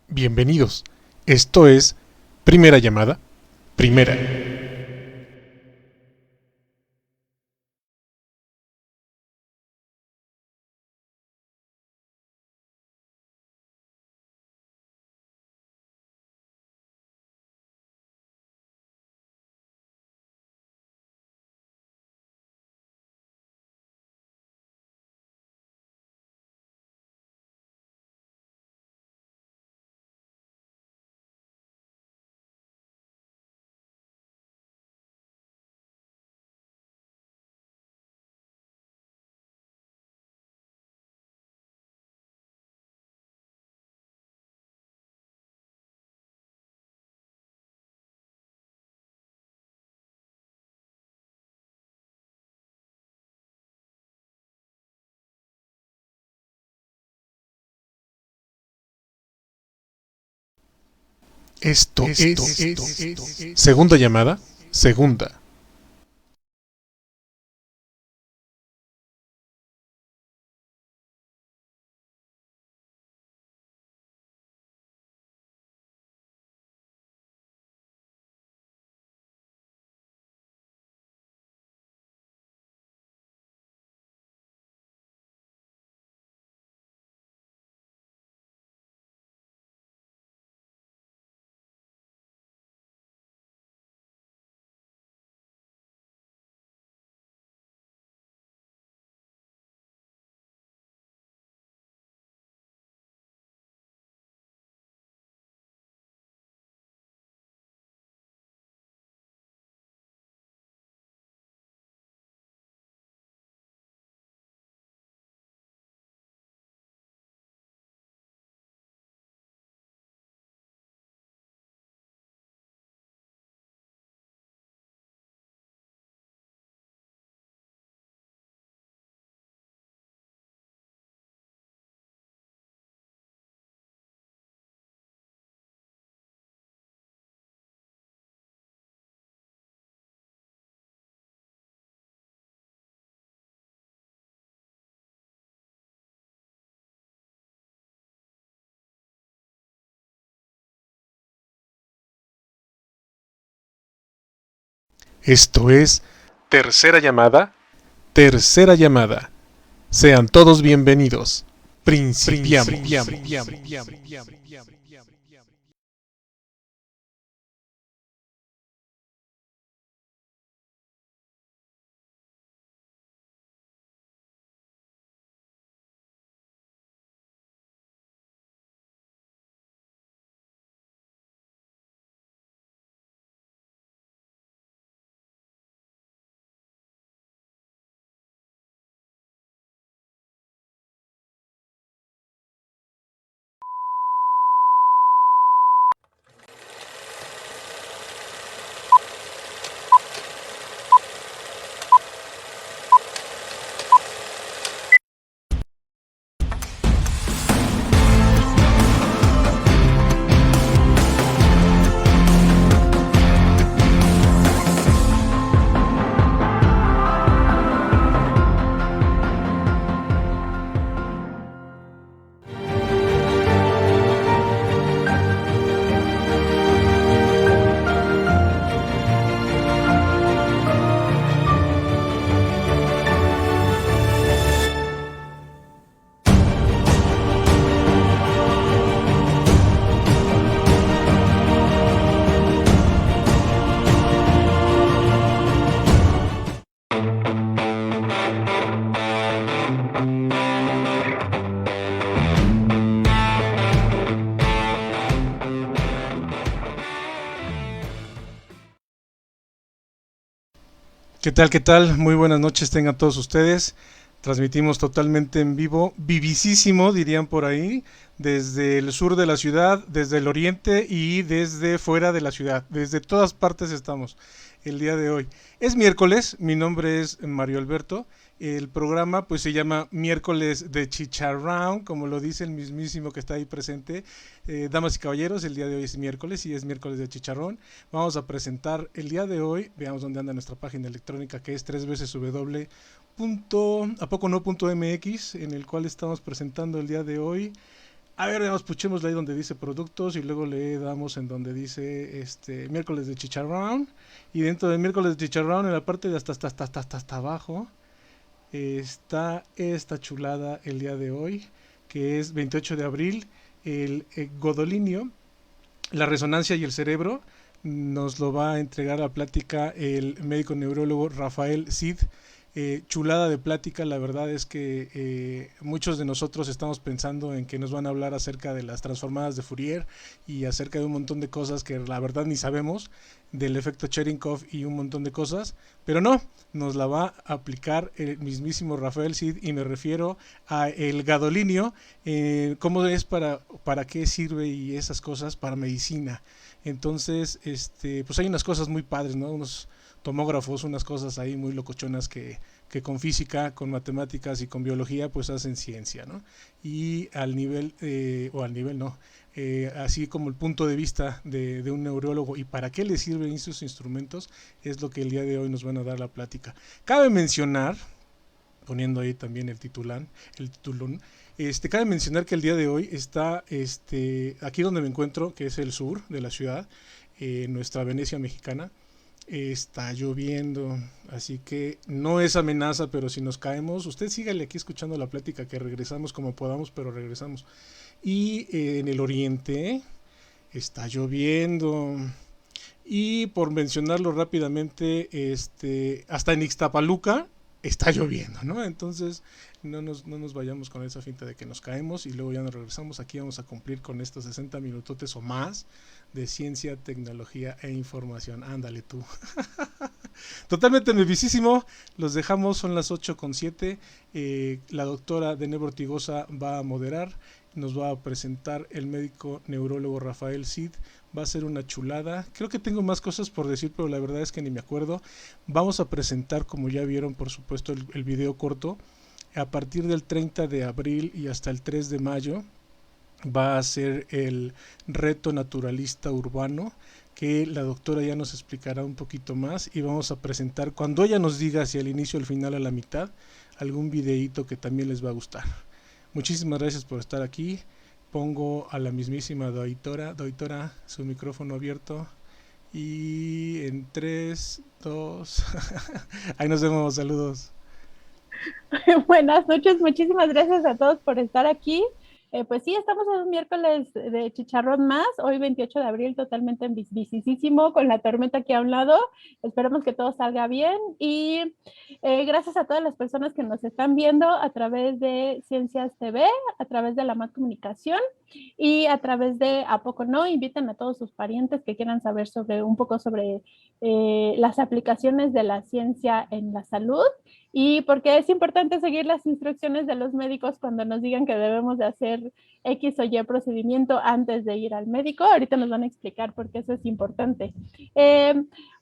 Bienvenidos. Esto es Primera Llamada. Primera. Esto es Segunda Llamada. Segunda. Esto es Tercera Llamada. Tercera Llamada. Sean todos bienvenidos. Principiamos. ¿Qué tal? ¿Qué tal? Muy buenas noches tengan todos ustedes. Transmitimos totalmente en vivo, vivísimo dirían por ahí, desde el sur de la ciudad, desde el oriente y desde fuera de la ciudad. Desde todas partes estamos el día de hoy. Es miércoles, mi nombre es Mario Alberto. El programa pues se llama Miércoles de Chicharrón, como lo dice el mismísimo que está ahí presente. Damas y caballeros, el día de hoy es miércoles y es miércoles de Chicharrón. Vamos a presentar el día de hoy, veamos dónde anda nuestra página electrónica, que es www.apocono.mx, en el cual estamos presentando el día de hoy A ver, veamos, puchémosle ahí donde dice productos y luego le damos en donde dice miércoles de chicharrón. Y dentro del miércoles de chicharrón, en la parte de hasta abajo, está esta chulada el día de hoy, que es 28 de abril, el Godolinio, la resonancia y el cerebro. Nos lo va a entregar a plática el médico neurólogo Rafael Cid. Chulada de plática, la verdad es que muchos de nosotros estamos pensando en que nos van a hablar acerca de las transformadas de Fourier y acerca de un montón de cosas que la verdad ni sabemos, del efecto Cherenkov y un montón de cosas, pero no, nos la va a aplicar el mismísimo Rafael Cid y me refiero a el gadolinio, cómo es, para qué sirve y esas cosas para medicina. Entonces, pues hay unas cosas muy padres, ¿no? Unos tomógrafos, unas cosas ahí muy locochonas que con física, con matemáticas y con biología pues hacen ciencia, ¿no? Y al nivel, o al nivel no, así como el punto de vista de un neurólogo y para qué le sirven esos instrumentos es lo que el día de hoy nos van a dar la plática. Cabe mencionar, poniendo ahí también el titulón, cabe mencionar que el día de hoy está aquí donde me encuentro, que es el sur de la ciudad, nuestra Venecia mexicana, está lloviendo, así que no es amenaza, pero si nos caemos, usted sígale aquí escuchando la plática que regresamos como podamos, pero regresamos. Y en el oriente está lloviendo. Y por mencionarlo rápidamente, hasta en Ixtapaluca está lloviendo, ¿no? Entonces no nos vayamos con esa finta de que nos caemos y luego ya nos regresamos. Aquí vamos a cumplir con estos 60 minutotes o más de ciencia, tecnología e información. Ándale tú. Totalmente nerviosísimo. Los dejamos, son las 8:07. La doctora Denebra Ortigosa va a moderar. Nos va a presentar el médico neurólogo Rafael Cid. Va a ser una chulada. Creo que tengo más cosas por decir, pero la verdad es que ni me acuerdo. Vamos a presentar, como ya vieron, por supuesto, el video corto. A partir del 30 de abril y hasta el 3 de mayo va a ser el reto naturalista urbano, que la doctora ya nos explicará un poquito más y vamos a presentar, cuando ella nos diga si al inicio, al final, a la mitad, algún videíto que también les va a gustar. Muchísimas gracias por estar aquí. Pongo a la mismísima Doitora, su micrófono abierto. Y en 3, 2, ahí nos vemos, saludos. Buenas noches, muchísimas gracias a todos por estar aquí. Pues sí, estamos en un miércoles de chicharrón más, hoy 28 de abril, totalmente visísimo, con la tormenta aquí a un lado. Esperemos que todo salga bien y gracias a todas las personas que nos están viendo a través de Ciencias TV, a través de la Más Comunicación y a través de ¿A Poco No? Inviten a todos sus parientes que quieran saber un poco sobre las aplicaciones de la ciencia en la salud y porque es importante seguir las instrucciones de los médicos cuando nos digan que debemos de hacer X o Y procedimiento antes de ir al médico. Ahorita nos van a explicar por qué eso es importante.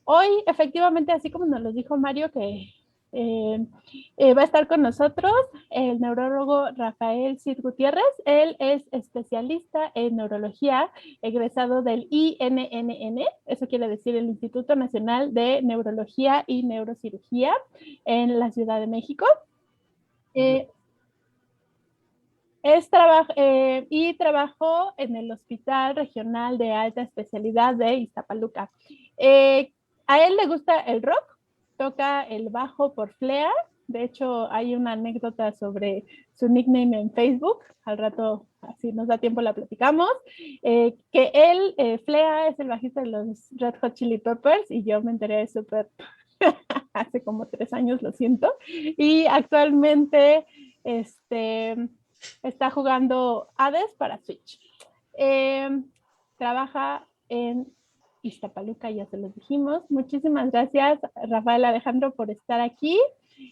Hoy, efectivamente, así como nos lo dijo Mario, que va a estar con nosotros el neurólogo Rafael Cid Gutiérrez. Él es especialista en neurología, egresado del INNN, eso quiere decir el Instituto Nacional de Neurología y Neurocirugía en la Ciudad de México. Y trabajó en el Hospital Regional de Alta Especialidad de Iztapaluca. A él le gusta el rock, toca el bajo por Flea. De hecho, hay una anécdota sobre su nickname en Facebook. Al rato, así nos da tiempo, la platicamos. Que él, Flea, es el bajista de los Red Hot Chili Peppers y yo me enteré súper hace como 3 años, lo siento. Y actualmente, está jugando Hades para Switch. Trabaja en Iztapaluca, ya se los dijimos. Muchísimas gracias, Rafael Alejandro, por estar aquí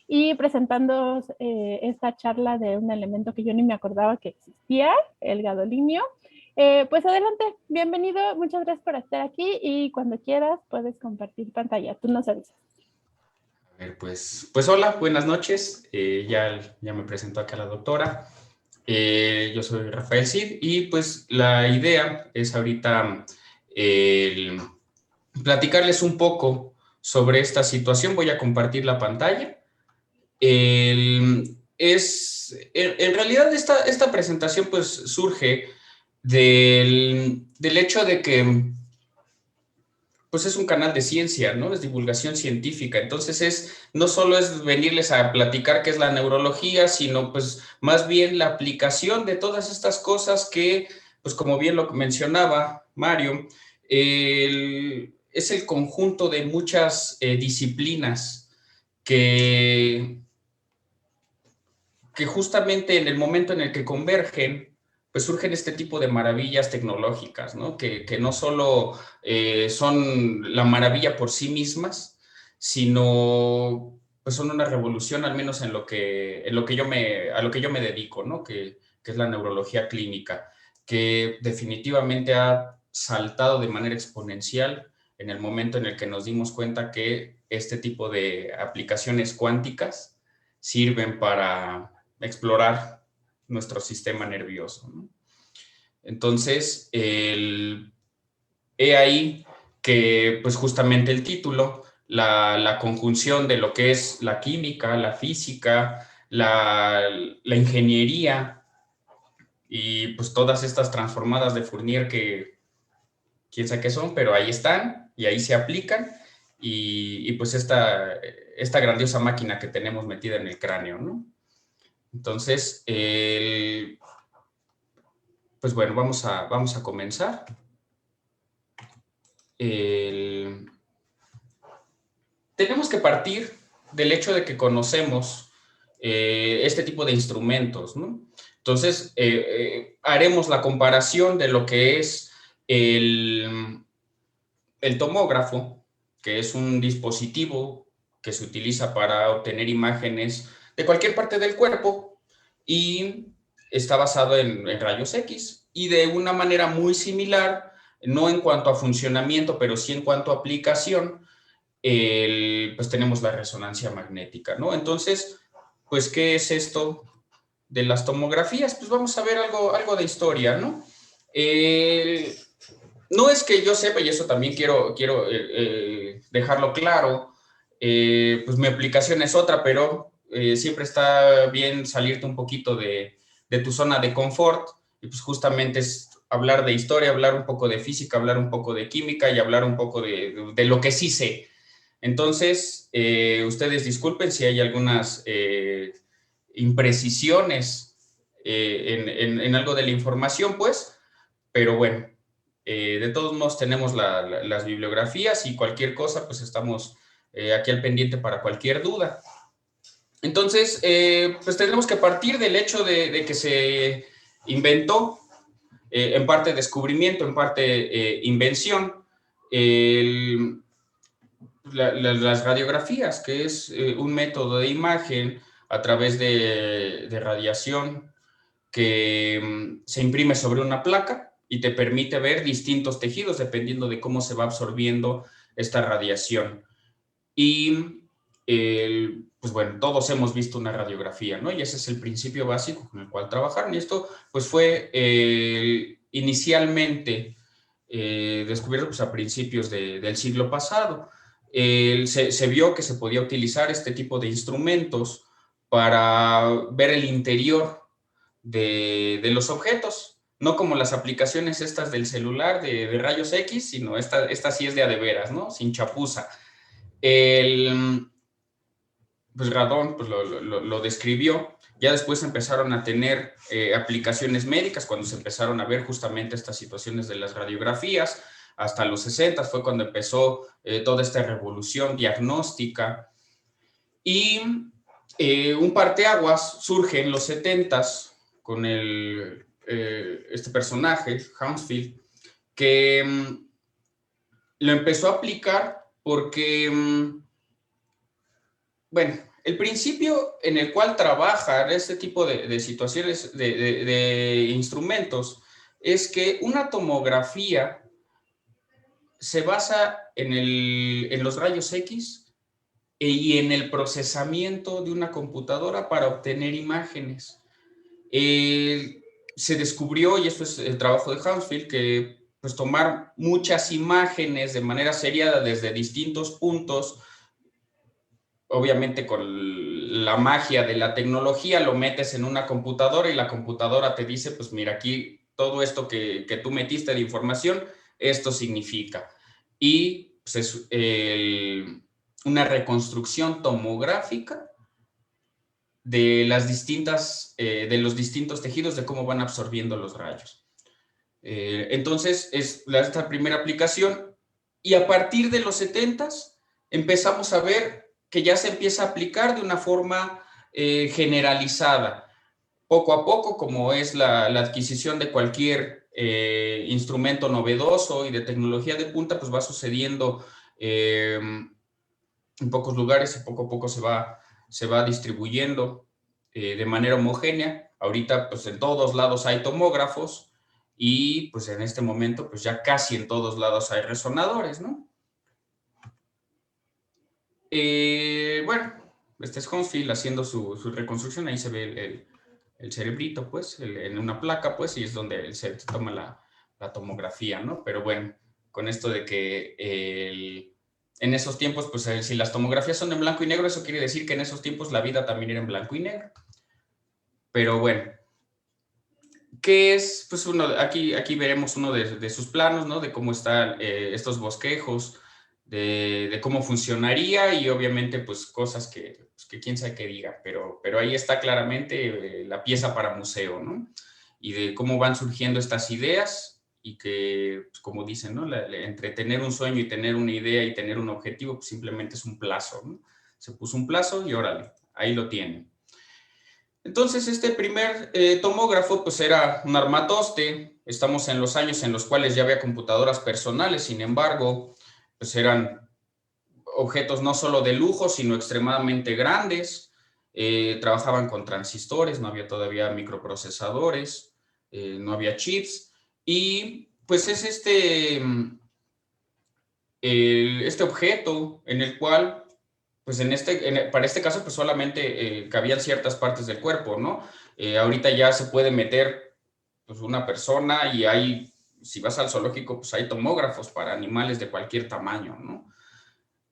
y presentando esta charla de un elemento que yo ni me acordaba que existía, el gadolinio. Pues adelante, bienvenido, muchas gracias por estar aquí y cuando quieras puedes compartir pantalla, tú nos avisas. A ver, pues hola, buenas noches, ya me presentó acá la doctora. Yo soy Rafael Cid y pues la idea es ahorita platicarles un poco sobre esta situación. Voy a compartir la pantalla. en realidad esta presentación pues surge del hecho de que pues es un canal de ciencia, ¿no? Es divulgación científica. Entonces no solo es venirles a platicar qué es la neurología, sino pues más bien la aplicación de todas estas cosas que, pues como bien lo mencionaba Mario, es el conjunto de muchas disciplinas que, que justamente en el momento en el que convergen, pues surgen este tipo de maravillas tecnológicas, ¿no? Que no solo son la maravilla por sí mismas, sino pues son una revolución, al menos a lo que yo me dedico, ¿no? Que es la neurología clínica, que definitivamente ha saltado de manera exponencial en el momento en el que nos dimos cuenta que este tipo de aplicaciones cuánticas sirven para explorar nuestro sistema nervioso, ¿no? Entonces, he ahí que, pues justamente el título, la conjunción de lo que es la química, la física, la ingeniería y pues todas estas transformadas de Fourier que quién sabe qué son, pero ahí están y ahí se aplican y pues esta grandiosa máquina que tenemos metida en el cráneo, ¿no? Entonces, pues bueno, vamos a comenzar. Tenemos que partir del hecho de que conocemos este tipo de instrumentos, ¿no? Entonces, haremos la comparación de lo que es el tomógrafo, que es un dispositivo que se utiliza para obtener imágenes de cualquier parte del cuerpo y está basado en rayos X y de una manera muy similar, no en cuanto a funcionamiento, pero sí en cuanto a aplicación, pues tenemos la resonancia magnética, ¿no? Entonces, pues, ¿qué es esto de las tomografías? Pues vamos a ver algo de historia, ¿no? No es que yo sepa, y eso también quiero dejarlo claro, pues mi aplicación es otra, pero siempre está bien salirte un poquito de tu zona de confort, y pues justamente es hablar de historia, hablar un poco de física, hablar un poco de química y hablar un poco de lo que sí sé. Entonces, ustedes disculpen si hay algunas imprecisiones en algo de la información, pues, pero bueno, de todos modos tenemos las bibliografías y cualquier cosa, pues estamos aquí al pendiente para cualquier duda. Entonces, pues tenemos que partir del hecho de que se inventó, en parte descubrimiento, en parte invención, las radiografías, que es un método de imagen a través de radiación que se imprime sobre una placa y te permite ver distintos tejidos dependiendo de cómo se va absorbiendo esta radiación. Y pues bueno, todos hemos visto una radiografía, ¿no? Y ese es el principio básico con el cual trabajaron. Y esto pues fue inicialmente descubierto pues, a principios del siglo pasado. Se vio que se podía utilizar este tipo de instrumentos para ver el interior de los objetos, no como las aplicaciones estas del celular de rayos X, sino esta sí es de a de veras, ¿no? Sin chapuza. Pues Radón pues lo describió. Ya después empezaron a tener aplicaciones médicas cuando se empezaron a ver justamente estas situaciones de las radiografías. Hasta los 60 fue cuando empezó toda esta revolución diagnóstica. Y un parteaguas surge en los 70s con este personaje, Hounsfield, que lo empezó a aplicar porque, bueno, el principio en el cual trabaja este tipo de situaciones, de instrumentos, es que una tomografía se basa en los rayos X y en el procesamiento de una computadora para obtener imágenes. Se descubrió, y esto es el trabajo de Hounsfield, que pues tomar muchas imágenes de manera seriada desde distintos puntos, obviamente con la magia de la tecnología, lo metes en una computadora y la computadora te dice, pues mira, aquí todo esto que tú metiste de información, esto significa. Y pues, es una reconstrucción tomográfica de de los distintos tejidos, de cómo van absorbiendo los rayos. Entonces, es esta primera aplicación, y a partir de los 70s empezamos a ver que ya se empieza a aplicar de una forma generalizada. Poco a poco, como es la adquisición de cualquier instrumento novedoso y de tecnología de punta, pues va sucediendo en pocos lugares y poco a poco se va distribuyendo de manera homogénea. Ahorita, pues en todos lados hay tomógrafos y pues en este momento, pues ya casi en todos lados hay resonadores, ¿no? Bueno, este es Hounsfield haciendo su reconstrucción. Ahí se ve el cerebrito, pues, en una placa, pues, y es donde se toma la tomografía, ¿no? Pero bueno, con esto de que en esos tiempos, pues, si las tomografías son en blanco y negro, eso quiere decir que en esos tiempos la vida también era en blanco y negro. Pero bueno, ¿qué es? Pues aquí veremos uno de sus planos, ¿no? De cómo están estos bosquejos, de cómo funcionaría y obviamente pues cosas que quién sabe qué diga, pero ahí está claramente la pieza para museo, ¿no? Y de cómo van surgiendo estas ideas y que, pues, como dicen, ¿no? Entre tener un sueño y tener una idea y tener un objetivo, pues simplemente es un plazo, ¿no? Se puso un plazo y órale, ahí lo tienen. Entonces, este primer tomógrafo, pues era un armatoste. Estamos en los años en los cuales ya había computadoras personales, sin embargo, pues eran objetos no solo de lujo, sino extremadamente grandes. Trabajaban con transistores, no había todavía microprocesadores, no había chips. Y pues es este objeto en el cual pues para este caso, pues solamente cabían ciertas partes del cuerpo, ¿no? Ahorita ya se puede meter pues, una persona y si vas al zoológico, pues hay tomógrafos para animales de cualquier tamaño, ¿no?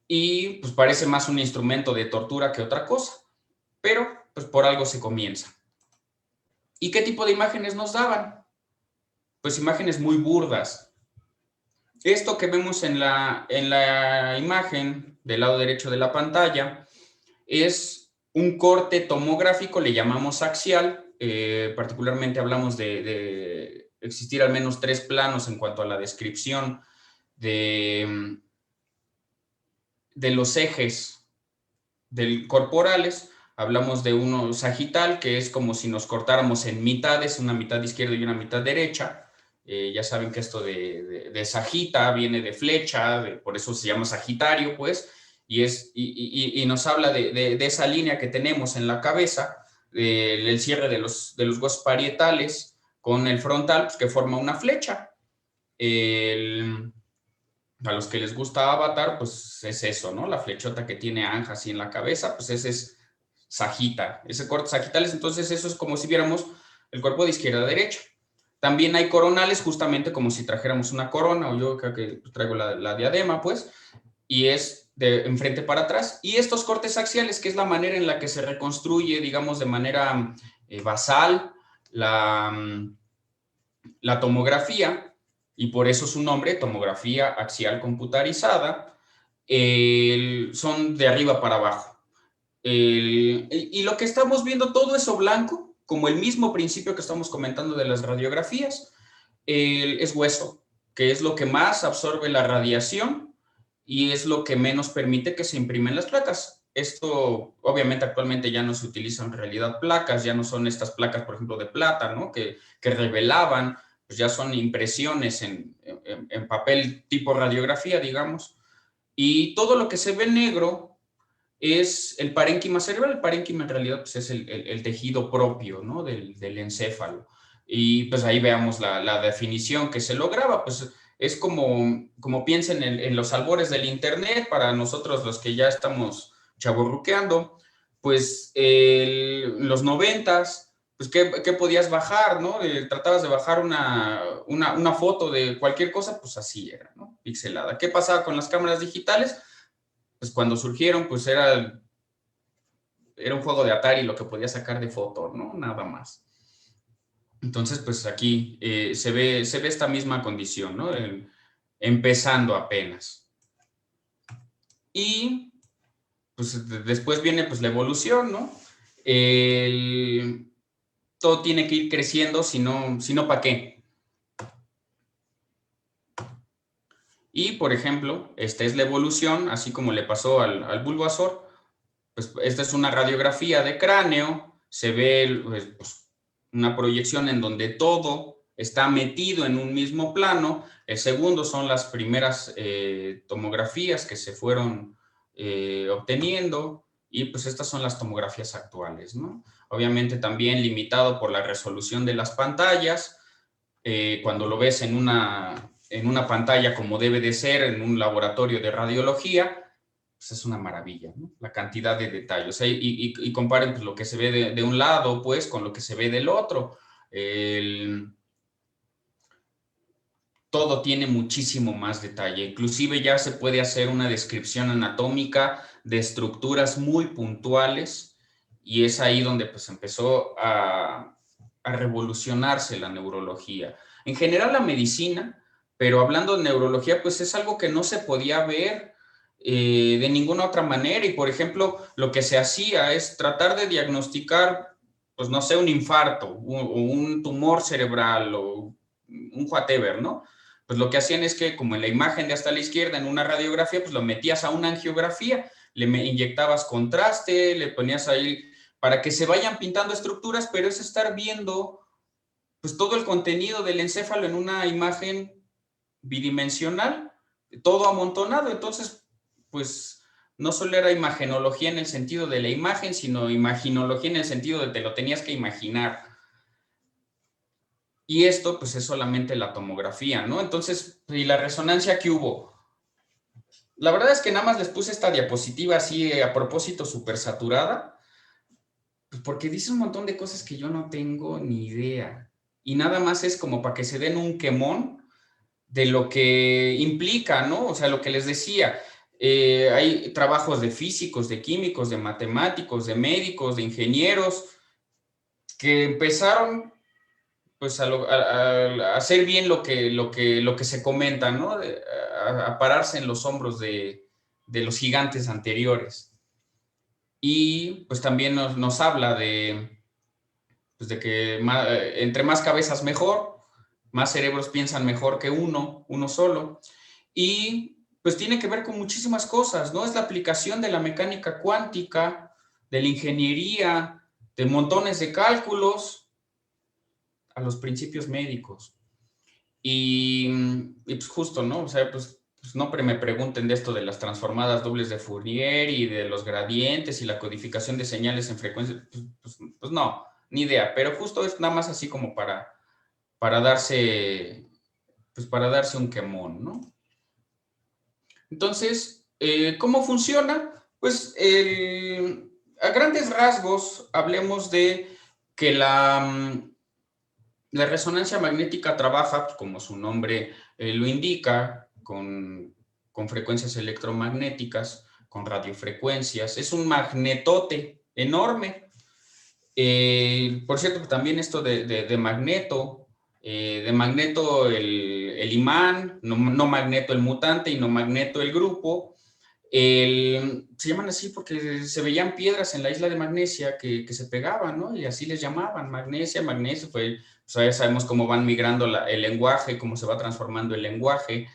Y pues parece más un instrumento de tortura que otra cosa, pero pues por algo se comienza. ¿Y qué tipo de imágenes nos daban? Pues imágenes muy burdas. Esto que vemos en la imagen del lado derecho de la pantalla es un corte tomográfico, le llamamos axial, particularmente hablamos de existir al menos 3 planos en cuanto a la descripción de los ejes corporales. Hablamos de uno sagital, que es como si nos cortáramos en mitades, una mitad izquierda y una mitad derecha. Ya saben que esto de sagita viene de flecha, por eso se llama sagitario, pues, y nos habla de esa línea que tenemos en la cabeza, el cierre de los huesos parietales con el frontal, pues, que forma una flecha. A los que les gusta Avatar, pues es eso, ¿no? La flechota que tiene Aang así en la cabeza, pues ese es sagita, ese corte sagitales. Entonces eso es como si viéramos el cuerpo de izquierda a derecha. También hay coronales, justamente como si trajéramos una corona, o yo creo que traigo la diadema, pues, y es de enfrente para atrás. Y estos cortes axiales, que es la manera en la que se reconstruye, digamos, de manera basal la tomografía, y por eso su nombre, tomografía axial computarizada, son de arriba para abajo. Y lo que estamos viendo, todo eso blanco, como el mismo principio que estamos comentando de las radiografías, es hueso, que es lo que más absorbe la radiación y es lo que menos permite que se imprimen las placas. Esto, obviamente, actualmente ya no se utilizan en realidad placas, ya no son estas placas, por ejemplo, de plata, ¿no? Que revelaban, pues ya son impresiones en papel tipo radiografía, digamos. Y todo lo que se ve negro es el parénquima cerebral. El parénquima en realidad pues, es el tejido propio, ¿no? del encéfalo. Y pues ahí veamos la definición que se lograba. Pues es como piensen en los albores del Internet, para nosotros los que ya estamos chavorruqueando, pues los 90s, pues ¿qué podías bajar, ¿no? Tratabas de bajar una foto de cualquier cosa, pues así era, ¿no? Pixelada. ¿Qué pasaba con las cámaras digitales? Pues cuando surgieron, pues era era un juego de Atari lo que podía sacar de foto, ¿no? Nada más. Entonces, pues aquí se ve esta misma condición, ¿no? Empezando apenas. Y pues después viene pues la evolución, ¿no? Todo tiene que ir creciendo, si no, ¿para qué? Y, por ejemplo, esta es la evolución, así como le pasó al Bulbasaur. Pues esta es una radiografía de cráneo, se ve pues, una proyección en donde todo está metido en un mismo plano. El segundo son las primeras tomografías que se fueron obteniendo, y pues estas son las tomografías actuales, ¿no? Obviamente también limitado por la resolución de las pantallas. Cuando lo ves en una pantalla como debe de ser, en un laboratorio de radiología, pues es una maravilla, ¿no? La cantidad de detalles. O sea, y comparen pues, lo que se ve de un lado, pues, con lo que se ve del otro. Todo tiene muchísimo más detalle. Inclusive ya se puede hacer una descripción anatómica de estructuras muy puntuales, y es ahí donde pues empezó a revolucionarse la neurología. En general la medicina, pero hablando de neurología, pues es algo que no se podía ver de ninguna otra manera. Y por ejemplo, lo que se hacía es tratar de diagnosticar, pues no sé, un infarto, o un tumor cerebral, o un whatever, ¿no? Pues lo que hacían es que, como en la imagen de hasta la izquierda, en una radiografía, pues lo metías a una angiografía, le inyectabas contraste, le ponías ahí para que se vayan pintando estructuras, pero es estar viendo pues todo el contenido del encéfalo en una imagen bidimensional, todo amontonado. Entonces, pues no solo era imagenología en el sentido de la imagen, sino imaginología en el sentido de te lo tenías que imaginar. Y esto, pues, es solamente la tomografía, ¿no? Entonces, ¿y la resonancia que hubo? La verdad es que nada más les puse esta diapositiva así a propósito súper saturada, pues porque dice un montón de cosas que yo no tengo ni idea. Y nada más es como para que se den un quemón de lo que implica, ¿no? O sea, lo que les decía, hay trabajos de físicos, de químicos, de matemáticos, de médicos, de ingenieros, que empezaron pues a hacer bien lo que se comenta, ¿no? A pararse en los hombros de los gigantes anteriores. Y pues también nos habla pues de que entre más cabezas mejor, más cerebros piensan mejor que uno solo. Y pues tiene que ver con muchísimas cosas, ¿no? Es la aplicación de la mecánica cuántica, de la ingeniería, de montones de cálculos a los principios médicos. Y pues justo, ¿no? O sea, pues no me pregunten de esto de las transformadas dobles de Fourier y de los gradientes y la codificación de señales en frecuencia. Pues no, ni idea. Pero justo es nada más así como para darse, pues para darse un quemón, ¿no? Entonces, ¿cómo funciona? Pues a grandes rasgos hablemos de que la resonancia magnética trabaja, pues, como su nombre lo indica, con frecuencias electromagnéticas, con radiofrecuencias. Es un magnetote enorme. Por cierto, también esto de magneto, el imán, no magneto el mutante y no magneto el grupo. Se llaman así porque se veían piedras en la isla de Magnesia que se pegaban, ¿no? Y así les llamaban, magnesio, pues ya sabemos cómo van migrando el lenguaje, cómo se va transformando el lenguaje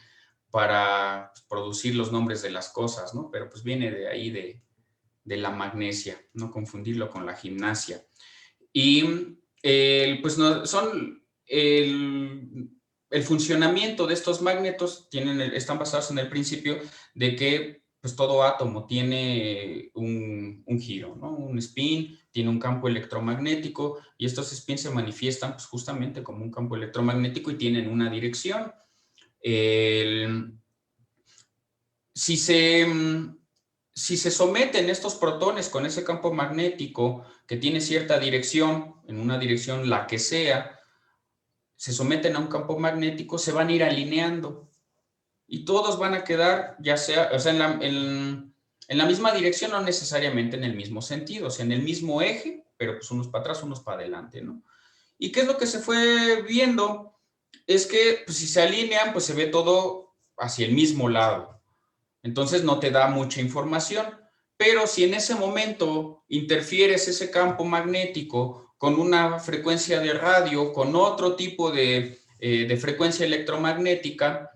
para pues, producir los nombres de las cosas, ¿no? Pero pues viene de ahí de la magnesia, no confundirlo con la gimnasia. Y pues son el funcionamiento de estos magnetos están basados en el principio de que pues todo átomo tiene un giro, ¿no? Un spin, tiene un campo electromagnético, y estos spins se manifiestan pues, justamente como un campo electromagnético y tienen una dirección. Si se someten estos protones con ese campo magnético que tiene cierta dirección, en una dirección la que sea, se someten a un campo magnético, se van a ir alineando y todos van a quedar, ya sea, o sea, en la misma dirección, no necesariamente en el mismo sentido, o sea, en el mismo eje, pero pues unos para atrás, unos para adelante, ¿no? ¿Y qué es lo que se fue viendo? Es que pues, si se alinean, pues se ve todo hacia el mismo lado. Entonces no te da mucha información. Pero si en ese momento interfieres ese campo magnético con una frecuencia de radio, con otro tipo de frecuencia electromagnética,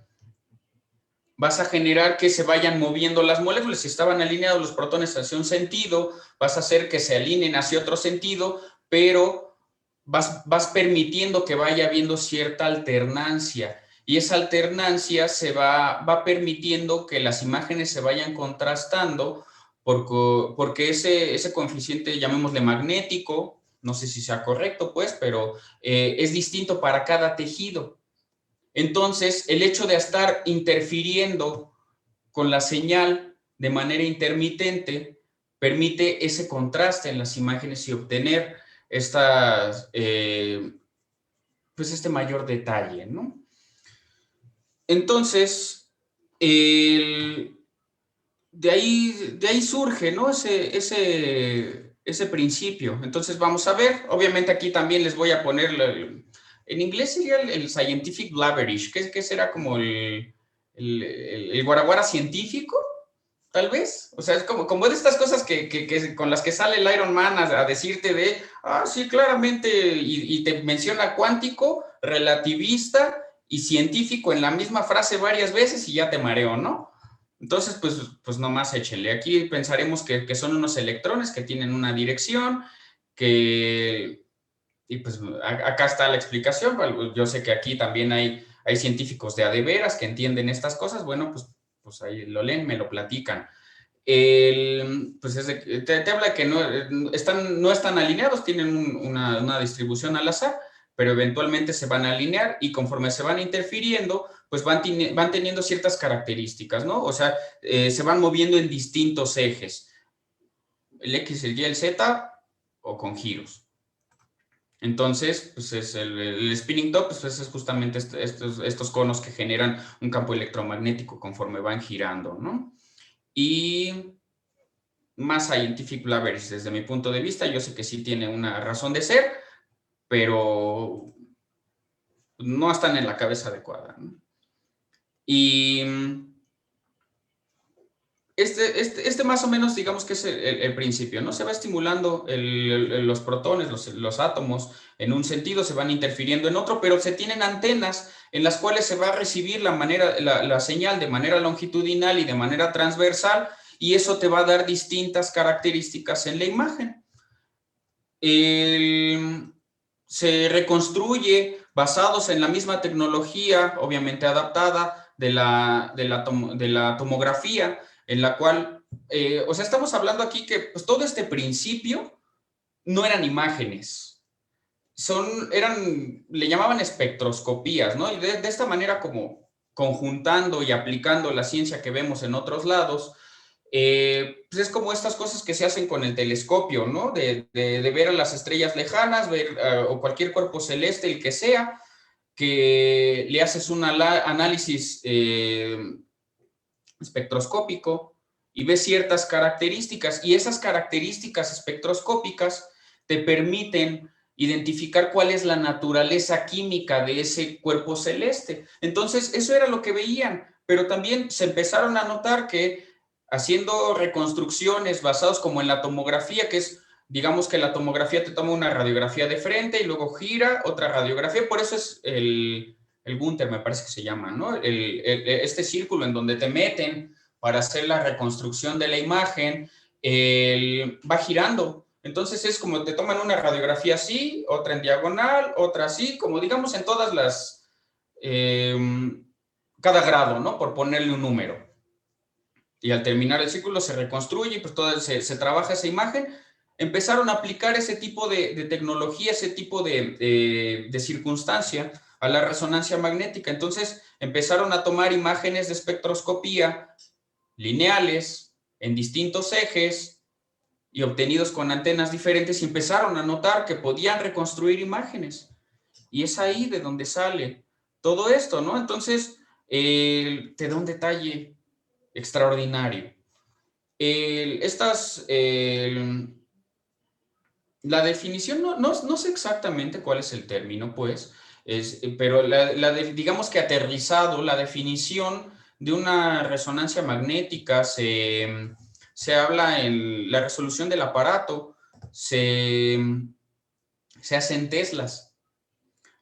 vas a generar que se vayan moviendo las moléculas. Si estaban alineados los protones hacia un sentido, vas a hacer que se alineen hacia otro sentido, pero vas permitiendo que vaya habiendo cierta alternancia. Y esa alternancia va permitiendo que las imágenes se vayan contrastando porque ese coeficiente, llamémosle magnético, no sé si sea correcto, pues, pero es distinto para cada tejido. Entonces, el hecho de estar interfiriendo con la señal de manera intermitente permite ese contraste en las imágenes y obtener pues este mayor detalle, ¿no? Entonces, de ahí surge, ¿no? Ese principio. Entonces, vamos a ver. Obviamente aquí también les voy a poner, en inglés sería el scientific blabberish, que será como el guaraguara científico, tal vez. O sea, es como de estas cosas con las que sale el Iron Man a decirte sí, claramente, y te menciona cuántico, relativista y científico en la misma frase varias veces y ya te mareo, ¿no? Entonces, pues nomás échenle. Aquí pensaremos que son unos electrones que tienen una dirección, y pues acá está la explicación. Yo sé que aquí también hay científicos de a de veras que entienden estas cosas. Bueno, pues ahí lo leen, me lo platican. Pues te habla de que no están alineados, tienen una distribución al azar, pero eventualmente se van a alinear y conforme se van interfiriendo, pues van teniendo ciertas características, ¿no? O sea, se van moviendo en distintos ejes, el X, el Y, el Z o con giros. Entonces, pues es el spinning top, pues es justamente estos conos que generan un campo electromagnético conforme van girando, ¿no? Y más scientific blabberish desde mi punto de vista, yo sé que sí tiene una razón de ser, pero no están en la cabeza adecuada, ¿no? Y este más o menos, digamos que es el principio, ¿no? Se va estimulando los protones, los átomos en un sentido, se van interfiriendo en otro, pero se tienen antenas en las cuales se va a recibir la señal de manera longitudinal y de manera transversal, y eso te va a dar distintas características en la imagen. Se reconstruye basados en la misma tecnología, obviamente adaptada, de la tomografía, en la cual, o sea, estamos hablando aquí que pues, todo este principio no eran imágenes, le llamaban espectroscopías, ¿no? Y de esta manera como conjuntando y aplicando la ciencia que vemos en otros lados, pues es como estas cosas que se hacen con el telescopio, ¿no? De ver a las estrellas lejanas, ver o cualquier cuerpo celeste, el que sea, que le haces un análisis espectroscópico y ves ciertas características, y esas características espectroscópicas te permiten identificar cuál es la naturaleza química de ese cuerpo celeste. Entonces, eso era lo que veían, pero también se empezaron a notar que haciendo reconstrucciones basadas como en la tomografía, que es, digamos que la tomografía te toma una radiografía de frente y luego gira otra radiografía, por eso es el Gunther, me parece que se llama, ¿no? Este círculo en donde te meten para hacer la reconstrucción de la imagen, va girando. Entonces es como te toman una radiografía así, otra en diagonal, otra así, como digamos en todas cada grado, ¿no? Por ponerle un número. Y al terminar el círculo se reconstruye y pues se trabaja esa imagen. Empezaron a aplicar ese tipo de tecnología, ese tipo de circunstancia a la resonancia magnética. Entonces empezaron a tomar imágenes de espectroscopía lineales en distintos ejes y obtenidos con antenas diferentes, y empezaron a notar que podían reconstruir imágenes. Y es ahí de donde sale todo esto, ¿no? Entonces te da un detalle extraordinario. La definición, no sé exactamente cuál es el término, pues, pero digamos que aterrizado, la definición de una resonancia magnética se habla en la resolución del aparato, se hace en teslas.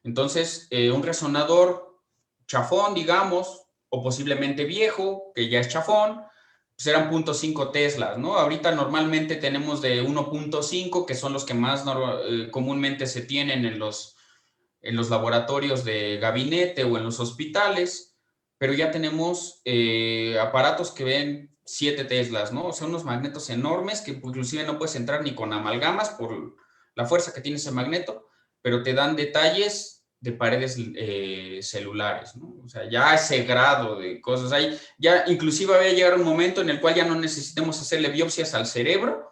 Entonces, un resonador chafón, digamos, o posiblemente viejo, que ya es chafón, pues eran 0.5 teslas, ¿no? Ahorita normalmente tenemos de 1.5, que son los que más comúnmente se tienen en los laboratorios de gabinete o en los hospitales, pero ya tenemos aparatos que ven 7 teslas, ¿no? O sea, unos magnetos enormes que inclusive no puedes entrar ni con amalgamas por la fuerza que tiene ese magneto, pero te dan detalles de paredes celulares, ¿no? O sea, ya ese grado de cosas ahí, ya inclusive va a llegar un momento en el cual ya no necesitemos hacerle biopsias al cerebro,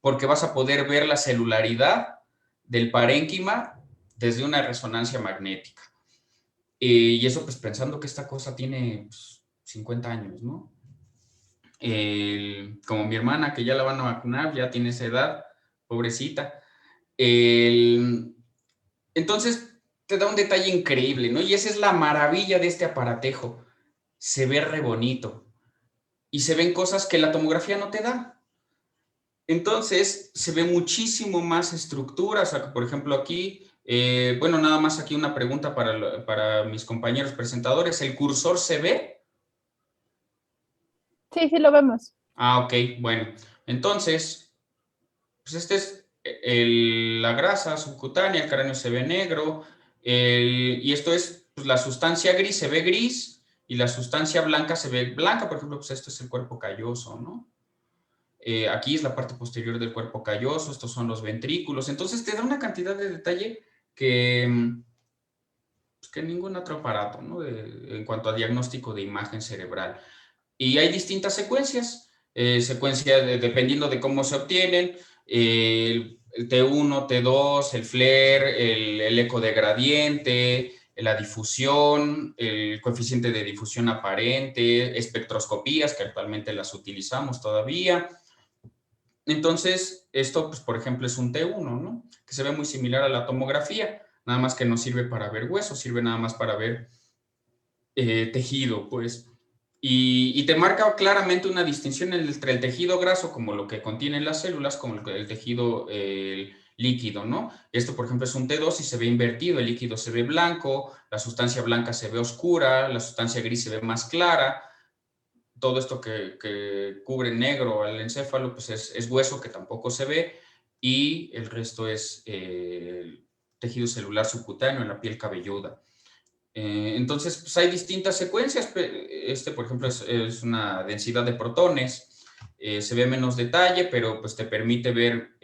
porque vas a poder ver la celularidad del parénquima desde una resonancia magnética. Y eso pues pensando que esta cosa tiene pues, 50 años, ¿no? Como mi hermana, que ya la van a vacunar, ya tiene esa edad, pobrecita. Entonces, te da un detalle increíble, ¿no? Y esa es la maravilla de este aparatejo. Se ve re bonito. Y se ven cosas que la tomografía no te da. Entonces, se ve muchísimo más estructuras. Por ejemplo, aquí, bueno, nada más aquí una pregunta para mis compañeros presentadores. ¿El cursor se ve? Sí, sí lo vemos. Ah, ok, bueno. Entonces, pues este es la grasa subcutánea, el cráneo se ve negro, y esto es, pues la sustancia gris se ve gris, y la sustancia blanca se ve blanca. Por ejemplo, pues esto es el cuerpo calloso, ¿no? Aquí es la parte posterior del cuerpo calloso, estos son los ventrículos. Entonces te da una cantidad de detalle pues, que ningún otro aparato, ¿no? En cuanto a diagnóstico de imagen cerebral. Y hay distintas secuencias, dependiendo de cómo se obtienen, el T1, T2, el FLAIR, el eco de gradiente, la difusión, el coeficiente de difusión aparente, espectroscopías, que actualmente las utilizamos todavía. Entonces, esto, pues, por ejemplo, es un T1, ¿no? Que se ve muy similar a la tomografía, nada más que no sirve para ver hueso, sirve nada más para ver tejido, pues. Y te marca claramente una distinción entre el tejido graso, como lo que contienen las células, como el tejido líquido, ¿no? Esto, por ejemplo, es un T2 y se ve invertido, el líquido se ve blanco, la sustancia blanca se ve oscura, la sustancia gris se ve más clara. Todo esto que cubre negro al encéfalo, pues es hueso que tampoco se ve, y el resto es tejido celular subcutáneo en la piel cabelluda. Entonces, pues hay distintas secuencias. Por ejemplo, es una densidad de protones, se ve menos detalle, pero pues te permite ver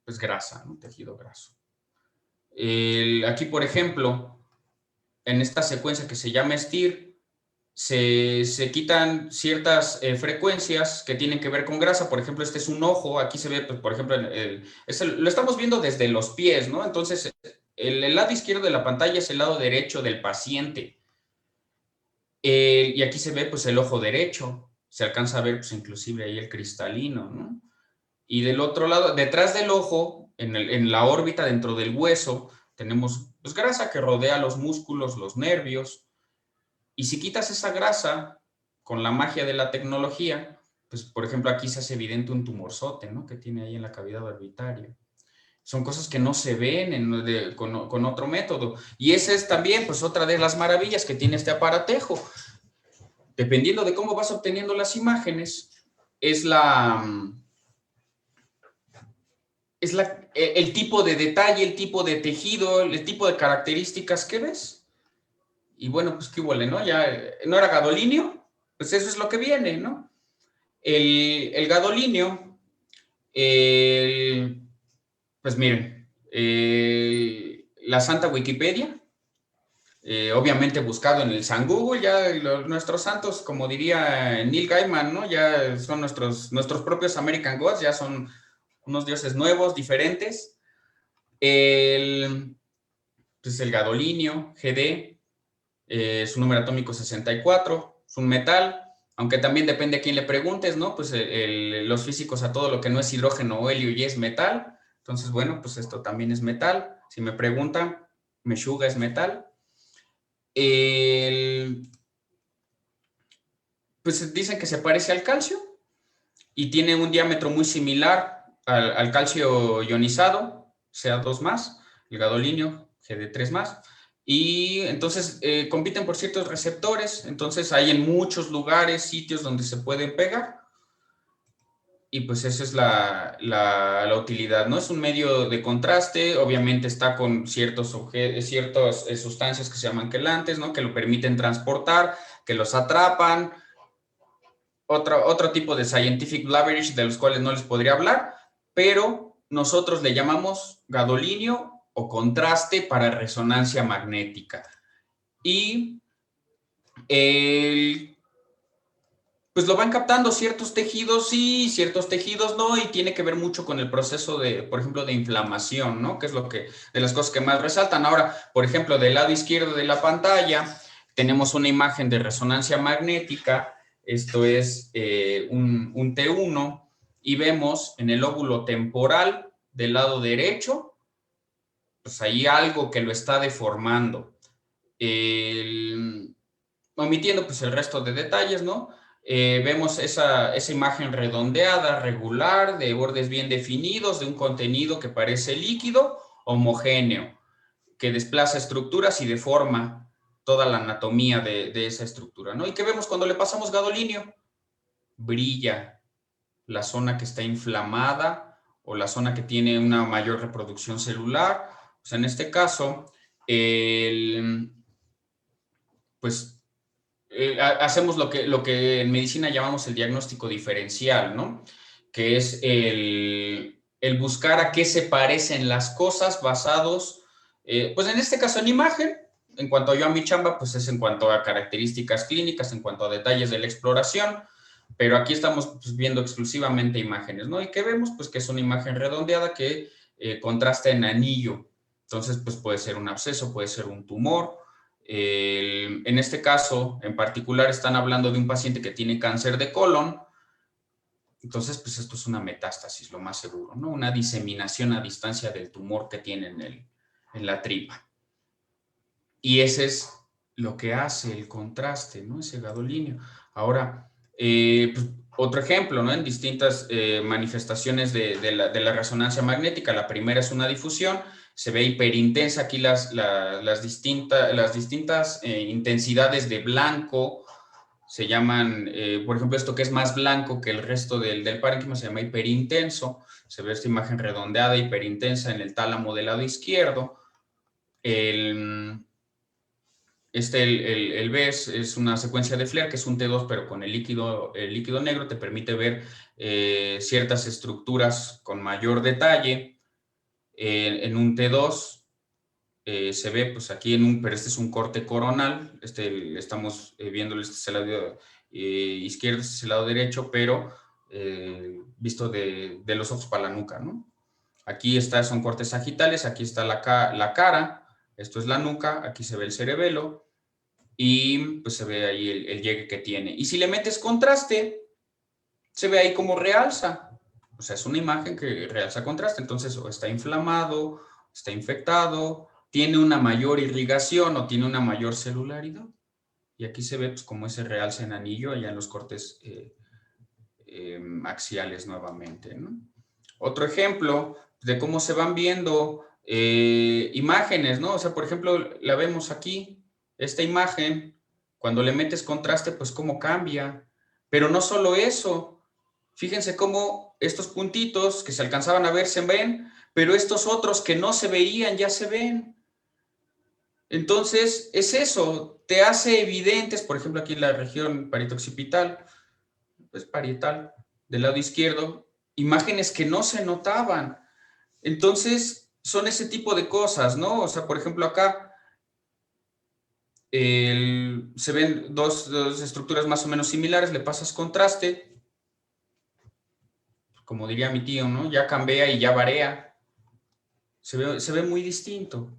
pues grasa, ¿no? Tejido graso. Aquí, por ejemplo, en esta secuencia que se llama STIR, se quitan ciertas frecuencias que tienen que ver con grasa. Por ejemplo, este es un ojo, aquí se ve, pues, por ejemplo, lo estamos viendo desde los pies, ¿no? Entonces, el lado izquierdo de la pantalla es el lado derecho del paciente. Y aquí se ve, pues, el ojo derecho. Se alcanza a ver, pues, inclusive ahí el cristalino, ¿no? Y del otro lado, detrás del ojo, en la órbita, dentro del hueso, tenemos, pues, grasa que rodea los músculos, los nervios. Y si quitas esa grasa con la magia de la tecnología, pues, por ejemplo, aquí se hace evidente un tumorzote, ¿no? Que tiene ahí en la cavidad orbitaria. Son cosas que no se ven con otro método. Y esa es también, pues, otra de las maravillas que tiene este aparatejo. Dependiendo de cómo vas obteniendo las imágenes, es el tipo de detalle, el tipo de tejido, el tipo de características que ves. Y bueno, pues qué huele, ¿no? Ya no era gadolinio, pues eso es lo que viene, ¿no? El gadolinio, pues miren, la Santa Wikipedia, obviamente buscado en el San Google, ya nuestros santos, como diría Neil Gaiman, ¿no? Ya son nuestros propios American Gods, ya son unos dioses nuevos, diferentes. Pues el gadolinio, GD, su número atómico 64, es un metal aunque también depende a quién le preguntes, ¿no? Pues los físicos a todo lo que no es hidrógeno o helio y es metal. Entonces, bueno, pues esto también es metal. Si me preguntan, Meshuggah es metal. Pues dicen que se parece al calcio y tiene un diámetro muy similar al calcio ionizado, Ca2+, el gadolinio, Gd3+. Y entonces compiten por ciertos receptores, entonces hay en muchos lugares, sitios donde se pueden pegar. Y pues esa es la utilidad, ¿no? Es un medio de contraste, obviamente está con ciertas sustancias que se llaman quelantes, ¿no? Que lo permiten transportar, que los atrapan. Otro tipo de scientific leverage de los cuales no les podría hablar, pero nosotros le llamamos gadolinio o contraste para resonancia magnética. Y pues lo van captando ciertos tejidos sí, ciertos tejidos no, y tiene que ver mucho con el proceso de, por ejemplo, de inflamación, ¿no? Que es de las cosas que más resaltan. Ahora, por ejemplo, del lado izquierdo de la pantalla tenemos una imagen de resonancia magnética, esto es un T1, y vemos en el lóbulo temporal del lado derecho, pues ahí algo que lo está deformando. Omitiendo pues el resto de detalles, ¿no? Vemos esa imagen redondeada, regular, de bordes bien definidos, de un contenido que parece líquido, homogéneo, que desplaza estructuras y deforma toda la anatomía de esa estructura, ¿no? ¿Y qué vemos cuando le pasamos gadolinio? Brilla la zona que está inflamada o la zona que tiene una mayor reproducción celular. O sea, en este caso, pues hacemos lo que en medicina llamamos el diagnóstico diferencial, ¿no? Que es el buscar a qué se parecen las cosas basados, pues en este caso en imagen. En cuanto yo a mi chamba, pues es en cuanto a características clínicas, en cuanto a detalles de la exploración, pero aquí estamos pues, viendo exclusivamente imágenes, ¿no? ¿Y qué vemos? Pues que es una imagen redondeada que contrasta en anillo. Entonces, pues puede ser un absceso, puede ser un tumor. En este caso, en particular, están hablando de un paciente que tiene cáncer de colon. Entonces, pues esto es una metástasis, lo más seguro, ¿no? Una diseminación a distancia del tumor que tiene en la tripa. Y ese es lo que hace el contraste, ¿no? Ese gadolinio. Ahora, pues, otro ejemplo, ¿no? En distintas manifestaciones de la resonancia magnética. La primera es una difusión. Se ve hiperintensa aquí las distintas intensidades de blanco. Se llaman, por ejemplo, esto que es más blanco que el resto del parénquima se llama hiperintenso. Se ve esta imagen redondeada, hiperintensa en el tálamo del lado izquierdo. El B es una secuencia de Flair, que es un T2, pero con el líquido negro te permite ver ciertas estructuras con mayor detalle. En un T2 se ve, pues aquí pero este es un corte coronal, estamos viendo, este es el lado izquierdo, este es el lado derecho, pero visto de los ojos para la nuca, ¿no? Aquí son cortes sagitales, aquí está la cara, esto es la nuca, aquí se ve el cerebelo, y pues se ve ahí el llegue que tiene. Y si le metes contraste, se ve ahí como realza. O sea, es una imagen que realza contraste. Entonces, o está inflamado, está infectado, tiene una mayor irrigación o tiene una mayor celularidad. Y aquí se ve pues, como ese realce en anillo allá en los cortes axiales nuevamente, ¿no? Otro ejemplo de cómo se van viendo imágenes, ¿no? O sea, por ejemplo, la vemos aquí, esta imagen, cuando le metes contraste, pues cómo cambia. Pero no solo eso, fíjense cómo estos puntitos que se alcanzaban a ver se ven, pero estos otros que no se veían ya se ven. Entonces, es eso, te hace evidentes, por ejemplo, aquí en la región parieto-occipital, pues parietal, del lado izquierdo, imágenes que no se notaban. Entonces, son ese tipo de cosas, ¿no? O sea, por ejemplo, acá se ven dos estructuras más o menos similares, le pasas contraste, como diría mi tío, ¿no? Ya cambia y ya varía. Se ve muy distinto.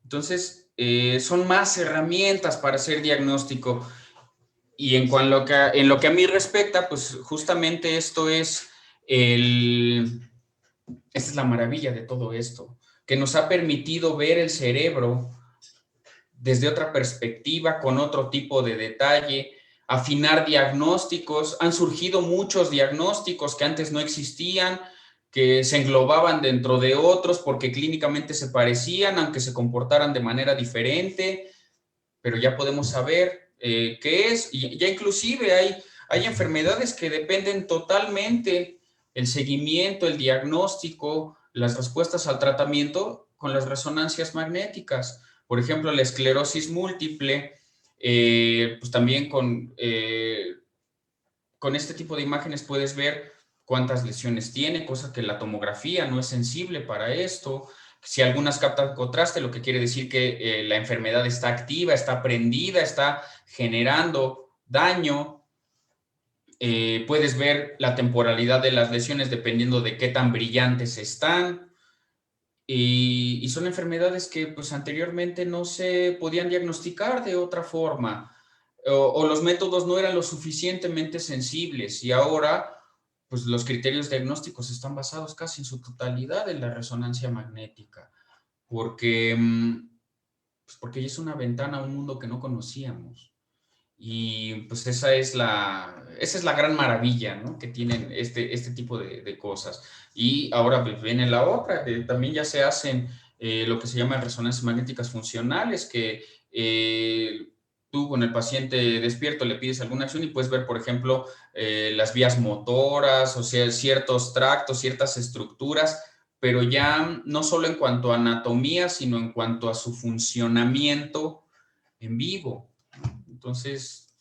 Entonces, son más herramientas para hacer diagnóstico. Y en lo que a mí respecta, pues justamente esta es la maravilla de todo esto, que nos ha permitido ver el cerebro desde otra perspectiva, con otro tipo de detalle, afinar diagnósticos. Han surgido muchos diagnósticos que antes no existían, que se englobaban dentro de otros porque clínicamente se parecían, aunque se comportaran de manera diferente, pero ya podemos saber qué es. Y ya inclusive hay enfermedades que dependen totalmente el seguimiento, el diagnóstico, las respuestas al tratamiento con las resonancias magnéticas. Por ejemplo, la esclerosis múltiple, pues también con este tipo de imágenes puedes ver cuántas lesiones tiene, cosa que la tomografía no es sensible para esto. Si algunas captan contraste, lo que quiere decir que la enfermedad está activa, está prendida, está generando daño. Puedes ver la temporalidad de las lesiones dependiendo de qué tan brillantes están. Y son enfermedades que pues anteriormente no se podían diagnosticar de otra forma, o los métodos no eran lo suficientemente sensibles, y ahora pues los criterios diagnósticos están basados casi en su totalidad en la resonancia magnética, porque, pues porque ya es una ventana a un mundo que no conocíamos. Y pues esa es la gran maravilla, ¿no?, que tienen este tipo de cosas. Y ahora pues, viene la otra, que también ya se hacen lo que se llaman resonancias magnéticas funcionales, que tú con el paciente despierto le pides alguna acción y puedes ver, por ejemplo, las vías motoras, o sea, ciertos tractos, ciertas estructuras, pero ya no solo en cuanto a anatomía, sino en cuanto a su funcionamiento en vivo. Entonces,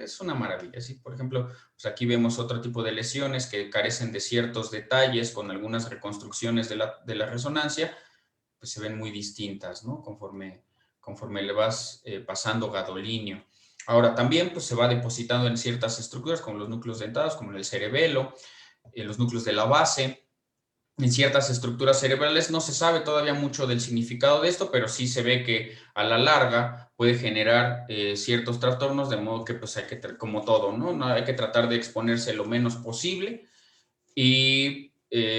es una maravilla. ¿Sí? Por ejemplo, pues aquí vemos otro tipo de lesiones que carecen de ciertos detalles, con algunas reconstrucciones de la resonancia, pues se ven muy distintas, ¿no? Conforme le vas pasando gadolinio. Ahora, también pues, se va depositando en ciertas estructuras, como los núcleos dentados, como el cerebelo, los núcleos de la base. En ciertas estructuras cerebrales no se sabe todavía mucho del significado de esto, pero sí se ve que a la larga puede generar ciertos trastornos, de modo que pues hay que, como todo, ¿no? Hay que tratar de exponerse lo menos posible, y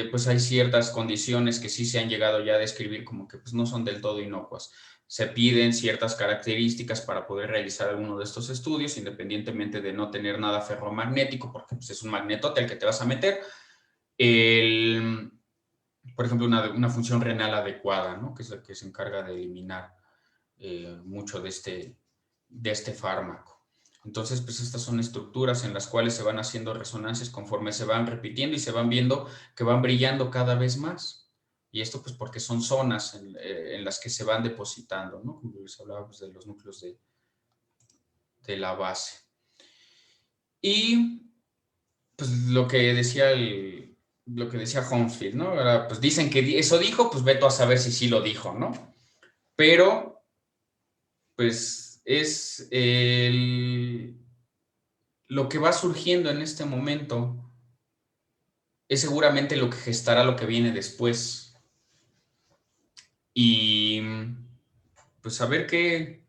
pues hay ciertas condiciones que sí se han llegado ya a describir como que pues no son del todo inocuas. Se piden ciertas características para poder realizar alguno de estos estudios, independientemente de no tener nada ferromagnético, porque pues, es un magnetote al que te vas a meter. Por ejemplo, una función renal adecuada, ¿no?, que es la que se encarga de eliminar mucho de este fármaco. Entonces, pues estas son estructuras en las cuales se van haciendo resonancias conforme se van repitiendo y se van viendo que van brillando cada vez más. Y esto pues porque son zonas en las que se van depositando, ¿no? Como les hablaba pues, de los núcleos de la base. Y pues lo que decía Hounsfield, ¿no? Ahora, pues dicen que eso dijo, pues veto a saber si sí lo dijo, ¿no? Pero, pues es lo que va surgiendo en este momento es seguramente lo que gestará lo que viene después. Y pues a ver qué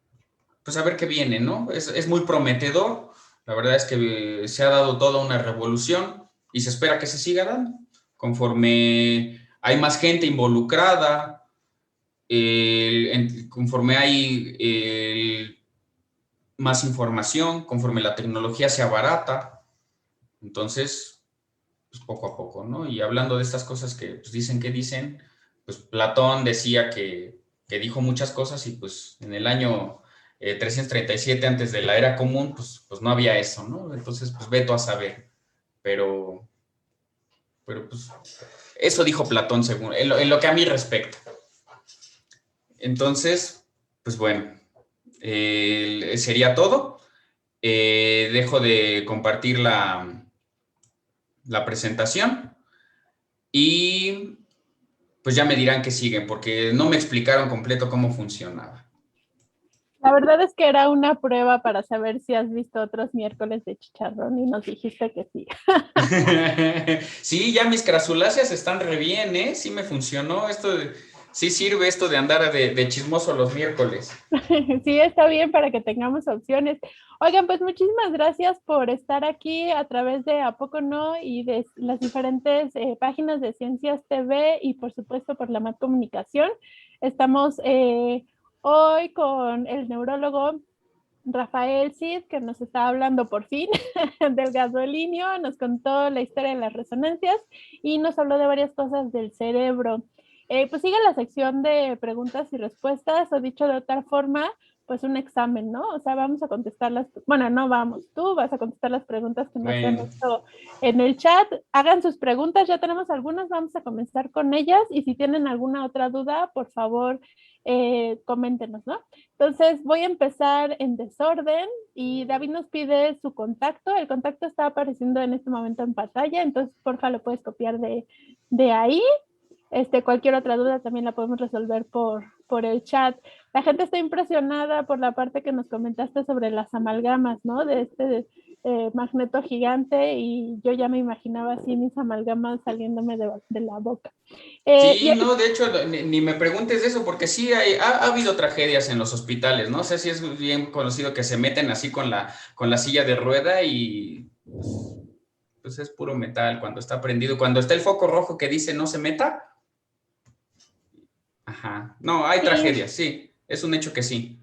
viene, ¿no? Es muy prometedor. La verdad es que se ha dado toda una revolución y se espera que se siga dando. Conforme hay más gente involucrada, conforme hay más información, conforme la tecnología se abarata, entonces, pues poco a poco, ¿no? Y hablando de estas cosas que pues, dicen que dicen, pues Platón decía que dijo muchas cosas y pues en el año 337 antes de la era común, pues no había eso, ¿no? Entonces, pues veto a saber, pero pues eso dijo Platón según, en lo que a mí respecta. Entonces, pues bueno, sería todo. Dejo de compartir la presentación y pues ya me dirán qué siguen, porque no me explicaron completo cómo funcionaba. La verdad es que era una prueba para saber si has visto otros miércoles de chicharrón y nos dijiste que sí. Sí, ya mis crasuláceas están re bien, ¿eh? Sí me funcionó esto Sí sirve esto de andar de chismoso los miércoles. Sí, está bien para que tengamos opciones. Oigan, pues muchísimas gracias por estar aquí a través de A Poco No y de las diferentes páginas de Ciencias TV y por supuesto por la MAT Comunicación. Estamos hoy con el neurólogo Rafael Cid, que nos está hablando por fin del gadolinio, nos contó la historia de las resonancias y nos habló de varias cosas del cerebro. Pues sigue la sección de preguntas y respuestas, o dicho de otra forma, pues un examen, ¿no? O sea, vamos a contestar bueno, no vamos, tú vas a contestar las preguntas que nos han hecho en el chat. Hagan sus preguntas, ya tenemos algunas, vamos a comenzar con ellas y si tienen alguna otra duda, por favor, coméntenos, ¿no? Entonces voy a empezar en desorden y David nos pide su contacto. El contacto está apareciendo en este momento en pantalla, entonces porfa lo puedes copiar de ahí. Cualquier otra duda también la podemos resolver por el chat. La gente está impresionada por la parte que nos comentaste sobre las amalgamas, ¿no? De magneto gigante y yo ya me imaginaba así mis amalgamas saliéndome de la boca. Sí, no, de hecho, ni me preguntes de eso, porque sí ha habido tragedias en los hospitales, ¿no? Sé si es bien conocido que se meten así con la silla de rueda y pues es puro metal cuando está prendido. Cuando está el foco rojo que dice no se meta. Ajá. No, hay tragedias, sí. Es un hecho que sí.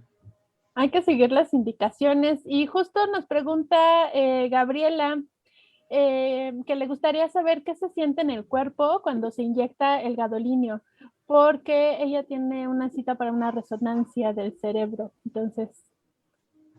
Hay que seguir las indicaciones. Y justo nos pregunta Gabriela que le gustaría saber qué se siente en el cuerpo cuando se inyecta el gadolinio, porque ella tiene una cita para una resonancia del cerebro. Entonces,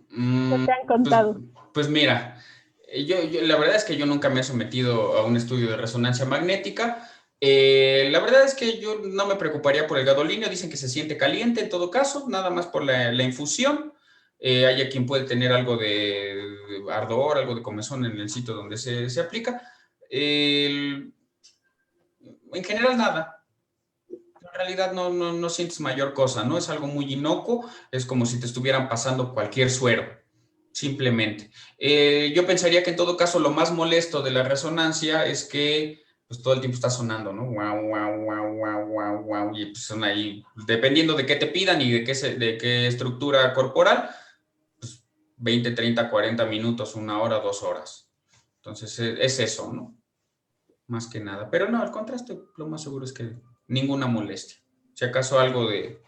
¿qué te han contado? Pues mira, la verdad es que yo nunca me he sometido a un estudio de resonancia magnética. La verdad es que yo no me preocuparía por el gadolinio. Dicen que se siente caliente en todo caso, nada más por la infusión. Hay quien puede tener algo de ardor, algo de comezón en el sitio donde se aplica. En general, nada. En realidad no sientes mayor cosa, ¿no? Es algo muy inocuo, es como si te estuvieran pasando cualquier suero, simplemente. Yo pensaría que en todo caso lo más molesto de la resonancia es que pues, todo el tiempo está sonando, ¿no? Guau, guau, guau, guau, guau, guau, y pues son ahí, dependiendo de qué te pidan y de qué estructura corporal, pues 20, 30, 40 minutos, 1 hora, 2 horas. Entonces es eso, ¿no? Más que nada. Pero no, al contraste, lo más seguro es que ninguna molestia. Si acaso algo de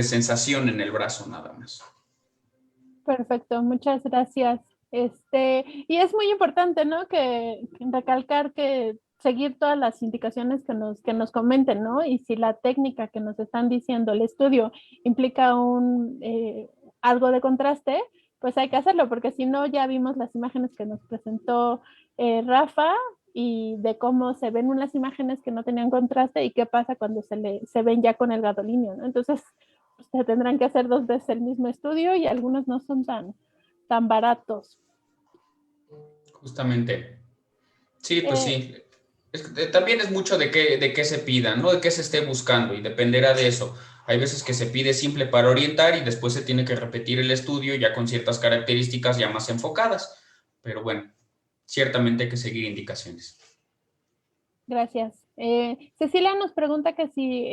sensación en el brazo, nada más. Perfecto, muchas gracias. Y es muy importante, ¿no? Que recalcar que seguir todas las indicaciones que nos comenten, ¿no? Y si la técnica que nos están diciendo, el estudio, implica algo de contraste, pues hay que hacerlo, porque si no, ya vimos las imágenes que nos presentó Rafa y de cómo se ven unas imágenes que no tenían contraste y qué pasa cuando se ven ya con el gadolinio, ¿no? Entonces, se tendrán que hacer 2 veces el mismo estudio y algunos no son tan baratos. Justamente. Sí, pues sí. También es mucho de qué se pida, ¿no? De qué se esté buscando y dependerá de eso. Hay veces que se pide simple para orientar y después se tiene que repetir el estudio ya con ciertas características ya más enfocadas. Pero bueno, ciertamente hay que seguir indicaciones. Gracias. Cecilia nos pregunta que si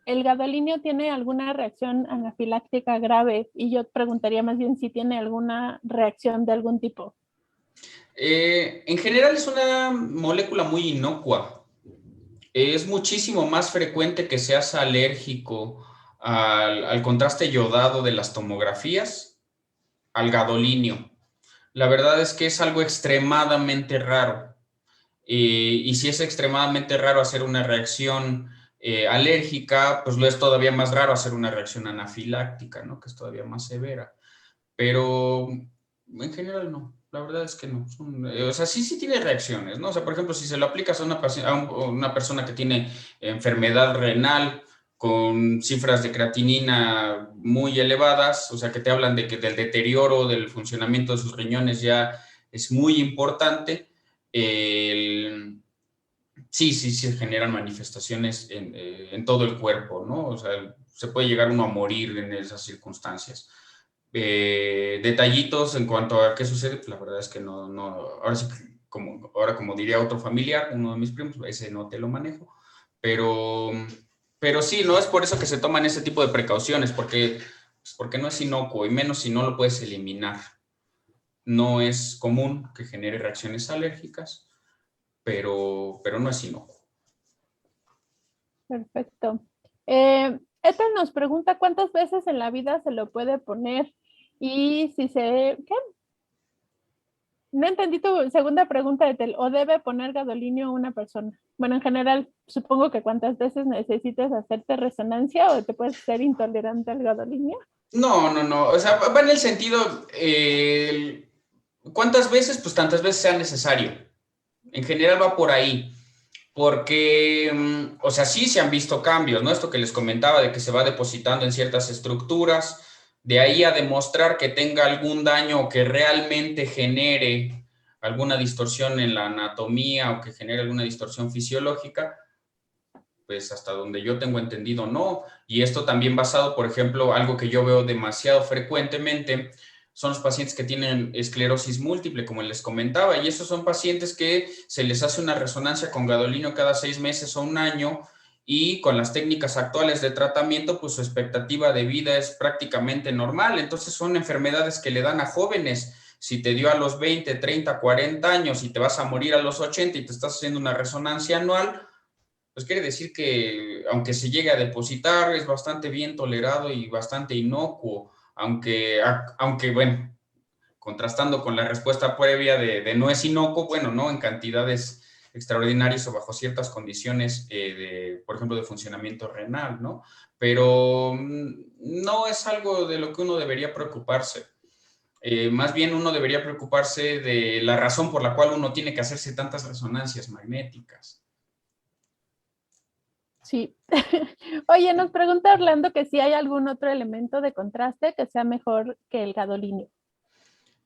el gadolinio tiene alguna reacción anafiláctica grave y yo preguntaría más bien si tiene alguna reacción de algún tipo. En general es una molécula muy inocua. Es muchísimo más frecuente que seas alérgico al contraste yodado de las tomografías, al gadolinio. La verdad es que es algo extremadamente raro. Y si es extremadamente raro hacer una reacción alérgica, pues lo es todavía más raro hacer una reacción anafiláctica, ¿no? Que es todavía más severa. Pero en general no, la verdad es que no. O sea, sí tiene reacciones, ¿no? O sea, por ejemplo, si se lo aplicas a una persona que tiene enfermedad renal con cifras de creatinina muy elevadas, o sea, que te hablan de que del deterioro del funcionamiento de sus riñones ya es muy importante, sí se generan manifestaciones en todo el cuerpo, ¿no? O sea, se puede llegar uno a morir en esas circunstancias. Detallitos en cuanto a qué sucede, pues la verdad es que no, ahora sí, como diría otro familiar, uno de mis primos, ese no te lo manejo, pero Pero sí, no es por eso que se toman ese tipo de precauciones, porque no es inocuo y menos si no lo puedes eliminar. No es común que genere reacciones alérgicas, pero no es inocuo. Perfecto. Ethel nos pregunta cuántas veces en la vida se lo puede poner y si se... ¿Qué? No entendí tu segunda pregunta, Ethel. ¿O debe poner gadolinio una persona? Bueno, en general, supongo que cuántas veces necesites hacerte resonancia o te puedes ser intolerante al gadolinio. No. O sea, va en el sentido, ¿cuántas veces? Pues tantas veces sea necesario. En general va por ahí. Porque, o sea, sí se han visto cambios, ¿no? Esto que les comentaba de que se va depositando en ciertas estructuras, de ahí a demostrar que tenga algún daño o que realmente genere alguna distorsión en la anatomía o que genere alguna distorsión fisiológica, pues hasta donde yo tengo entendido, no. Y esto también basado, por ejemplo, algo que yo veo demasiado frecuentemente, son los pacientes que tienen esclerosis múltiple, como les comentaba, y esos son pacientes que se les hace una resonancia con gadolinio cada 6 meses o un año, y con las técnicas actuales de tratamiento, pues su expectativa de vida es prácticamente normal. Entonces son enfermedades que le dan a jóvenes. Si te dio a los 20, 30, 40 años y te vas a morir a los 80 y te estás haciendo una resonancia anual, pues quiere decir que aunque se llegue a depositar, es bastante bien tolerado y bastante inocuo, aunque bueno, contrastando con la respuesta previa de no es inocuo, bueno, no en cantidades extraordinarias o bajo ciertas condiciones, por ejemplo, de funcionamiento renal, ¿no? Pero no es algo de lo que uno debería preocuparse. Más bien uno debería preocuparse de la razón por la cual uno tiene que hacerse tantas resonancias magnéticas. Sí. Oye, nos pregunta Orlando que si hay algún otro elemento de contraste que sea mejor que el gadolinio.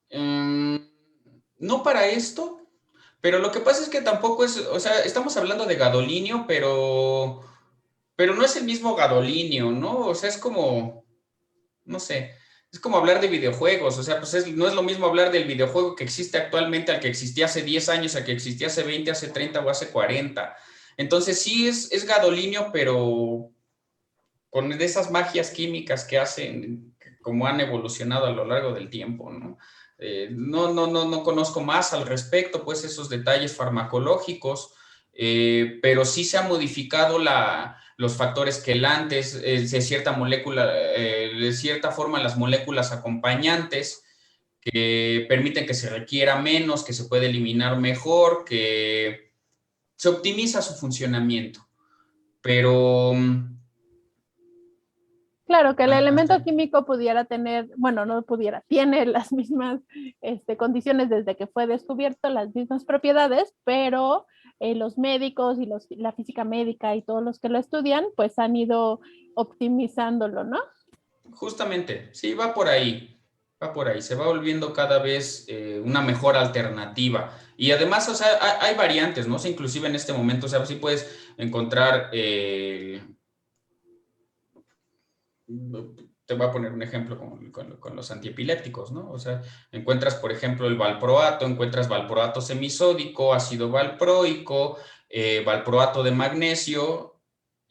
No para esto, pero lo que pasa es que tampoco es, o sea, estamos hablando de gadolinio, pero no es el mismo gadolinio, ¿no? O sea, es como, no sé, es como hablar de videojuegos, o sea, pues no es lo mismo hablar del videojuego que existe actualmente al que existía hace 10 años, al que existía hace 20, hace 30 o hace 40. Entonces sí es gadolinio, pero con esas magias químicas que hacen, como han evolucionado a lo largo del tiempo, ¿no? No conozco más al respecto, pues esos detalles farmacológicos, pero sí se han modificado los factores quelantes, de cierta molécula, de cierta forma las moléculas acompañantes que permiten que se requiera menos, que se puede eliminar mejor, que se optimiza su funcionamiento, pero... Claro, que el elemento químico pudiera tener, bueno, no pudiera, tiene las mismas condiciones desde que fue descubierto, las mismas propiedades, pero los médicos y la física médica y todos los que lo estudian, pues han ido optimizándolo, ¿no? Justamente, sí, va por ahí, se va volviendo cada vez una mejor alternativa. Y además, o sea, hay variantes, ¿no? O sea, inclusive en este momento, o sea, sí puedes encontrar... te voy a poner un ejemplo con los antiepilépticos, ¿no? O sea, encuentras, por ejemplo, el valproato, encuentras valproato semisódico, ácido valproico, valproato de magnesio,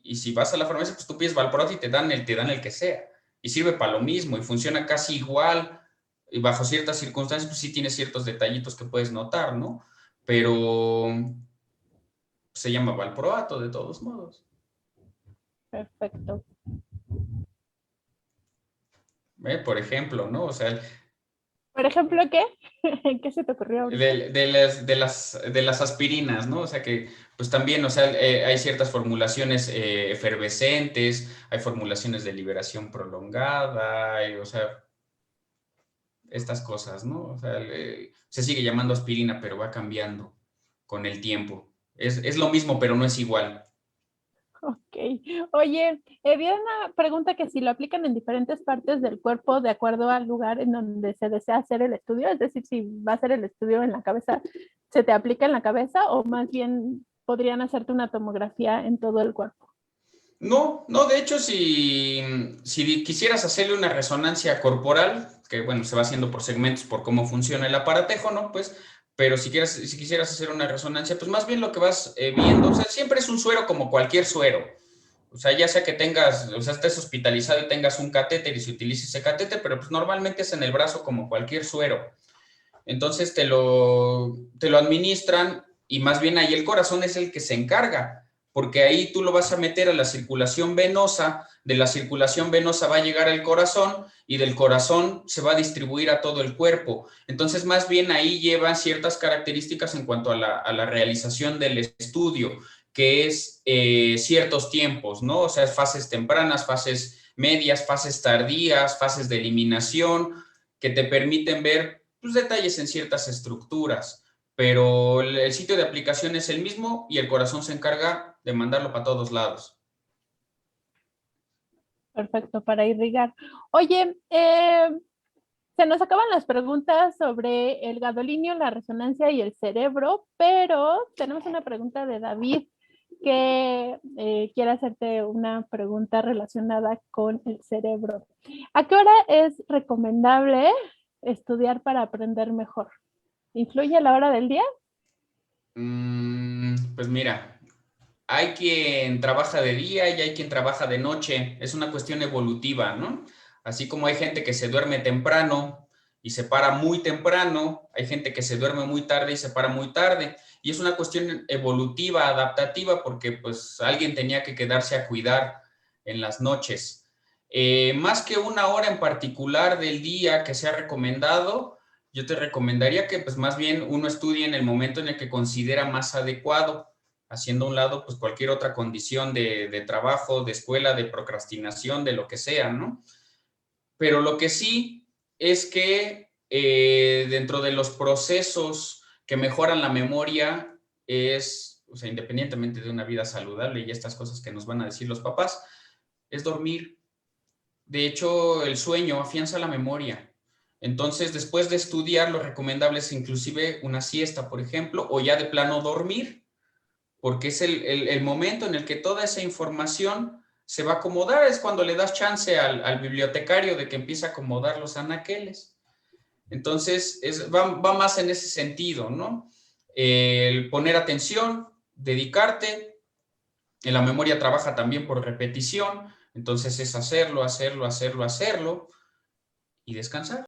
y si vas a la farmacia, pues tú pides valproato y te dan el que sea, y sirve para lo mismo, y funciona casi igual, y bajo ciertas circunstancias, pues sí tiene ciertos detallitos que puedes notar, ¿no? Pero se llama valproato de todos modos. Perfecto. Por ejemplo, ¿no? O sea, ¿por ejemplo qué? ¿Qué se te ocurrió ahorita? de las aspirinas, ¿no? O sea que, pues también, o sea, hay ciertas formulaciones efervescentes, hay formulaciones de liberación prolongada, o sea, estas cosas, ¿no? O sea, se sigue llamando aspirina, pero va cambiando con el tiempo. Es lo mismo, pero no es igual. Ok. Oye, había una pregunta que si lo aplican en diferentes partes del cuerpo de acuerdo al lugar en donde se desea hacer el estudio, es decir, si va a ser el estudio en la cabeza, ¿se te aplica en la cabeza o más bien podrían hacerte una tomografía en todo el cuerpo? No, de hecho, si quisieras hacerle una resonancia corporal, que bueno, se va haciendo por segmentos por cómo funciona el aparatejo, ¿no? Pues, pero si quisieras hacer una resonancia, pues más bien lo que vas viendo, o sea, siempre es un suero como cualquier suero. O sea, ya sea que tengas, o sea, estés hospitalizado y tengas un catéter y se utilice ese catéter, pero pues normalmente es en el brazo como cualquier suero. Entonces te lo administran y más bien ahí el corazón es el que se encarga, porque ahí tú lo vas a meter a la circulación venosa, de la circulación venosa va a llegar al corazón y del corazón se va a distribuir a todo el cuerpo. Entonces más bien ahí lleva ciertas características en cuanto a la realización del estudio, que es ciertos tiempos, ¿no? O sea, fases tempranas, fases medias, fases tardías, fases de eliminación, que te permiten ver pues, detalles en ciertas estructuras, pero el sitio de aplicación es el mismo y el corazón se encarga de mandarlo para todos lados. Perfecto, para irrigar. Oye, se nos acaban las preguntas sobre el gadolinio, la resonancia y el cerebro, pero tenemos una pregunta de David que quiere hacerte una pregunta relacionada con el cerebro. ¿A qué hora es recomendable estudiar para aprender mejor? ¿Influye la hora del día? Pues mira, hay quien trabaja de día y hay quien trabaja de noche. Es una cuestión evolutiva, ¿no? Así como hay gente que se duerme temprano y se para muy temprano, hay gente que se duerme muy tarde y se para muy tarde. Y es una cuestión evolutiva, adaptativa, porque pues alguien tenía que quedarse a cuidar en las noches. Más que una hora en particular del día que sea recomendado, yo te recomendaría que pues más bien uno estudie en el momento en el que considera más adecuado, haciendo a un lado pues cualquier otra condición de trabajo, de escuela, de procrastinación, de lo que sea, ¿no? Pero lo que sí es que dentro de los procesos que mejoran la memoria es, o sea, independientemente de una vida saludable y estas cosas que nos van a decir los papás, es dormir. De hecho, el sueño afianza la memoria. Entonces, después de estudiar, lo recomendable es inclusive una siesta, por ejemplo, o ya de plano dormir, porque es el momento en el que toda esa información se va a acomodar, es cuando le das chance al bibliotecario de que empiece a acomodar los anaqueles. Entonces, va más en ese sentido, ¿no? El poner atención, dedicarte, en la memoria trabaja también por repetición, entonces es hacerlo, hacerlo, hacerlo, hacerlo y descansar.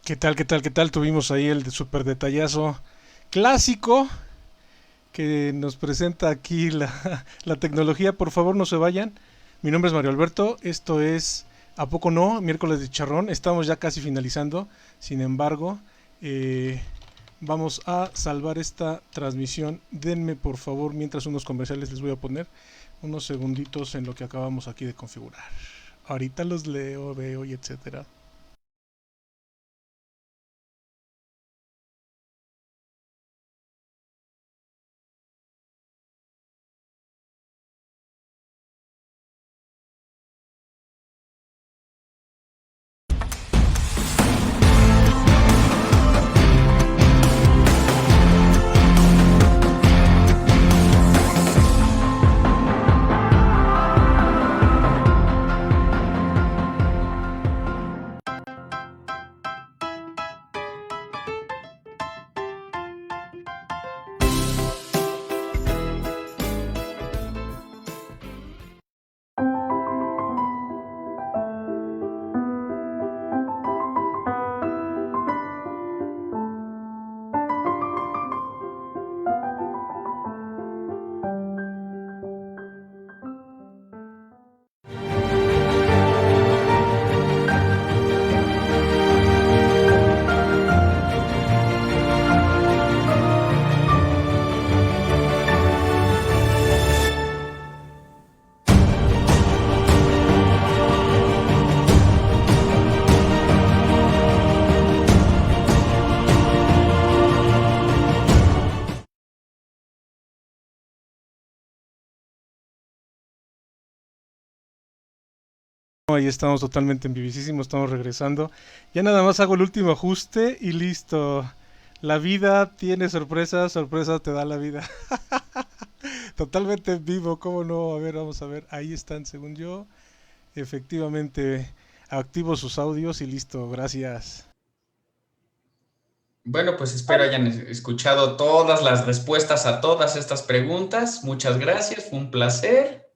¿Qué tal, qué tal, qué tal? Tuvimos ahí el super detallazo clásico que nos presenta aquí la tecnología. Por favor, no se vayan. Mi nombre es Mario Alberto. Esto es ¿A poco no? Miércoles de Charrón. Estamos ya casi finalizando. Sin embargo, vamos a salvar esta transmisión. Denme, por favor, mientras unos comerciales les voy a poner unos segunditos en lo que acabamos aquí de configurar. Ahorita los leo, veo y etcétera. Ahí estamos totalmente en vivísimo, estamos regresando. Ya nada más hago el último ajuste y listo. La vida tiene sorpresas, sorpresa te da la vida. Totalmente en vivo, ¿cómo no? A ver, vamos a ver. Ahí están, según yo. Efectivamente, activo sus audios y listo, gracias. Bueno, pues espero hayan escuchado todas las respuestas a todas estas preguntas. Muchas gracias, fue un placer.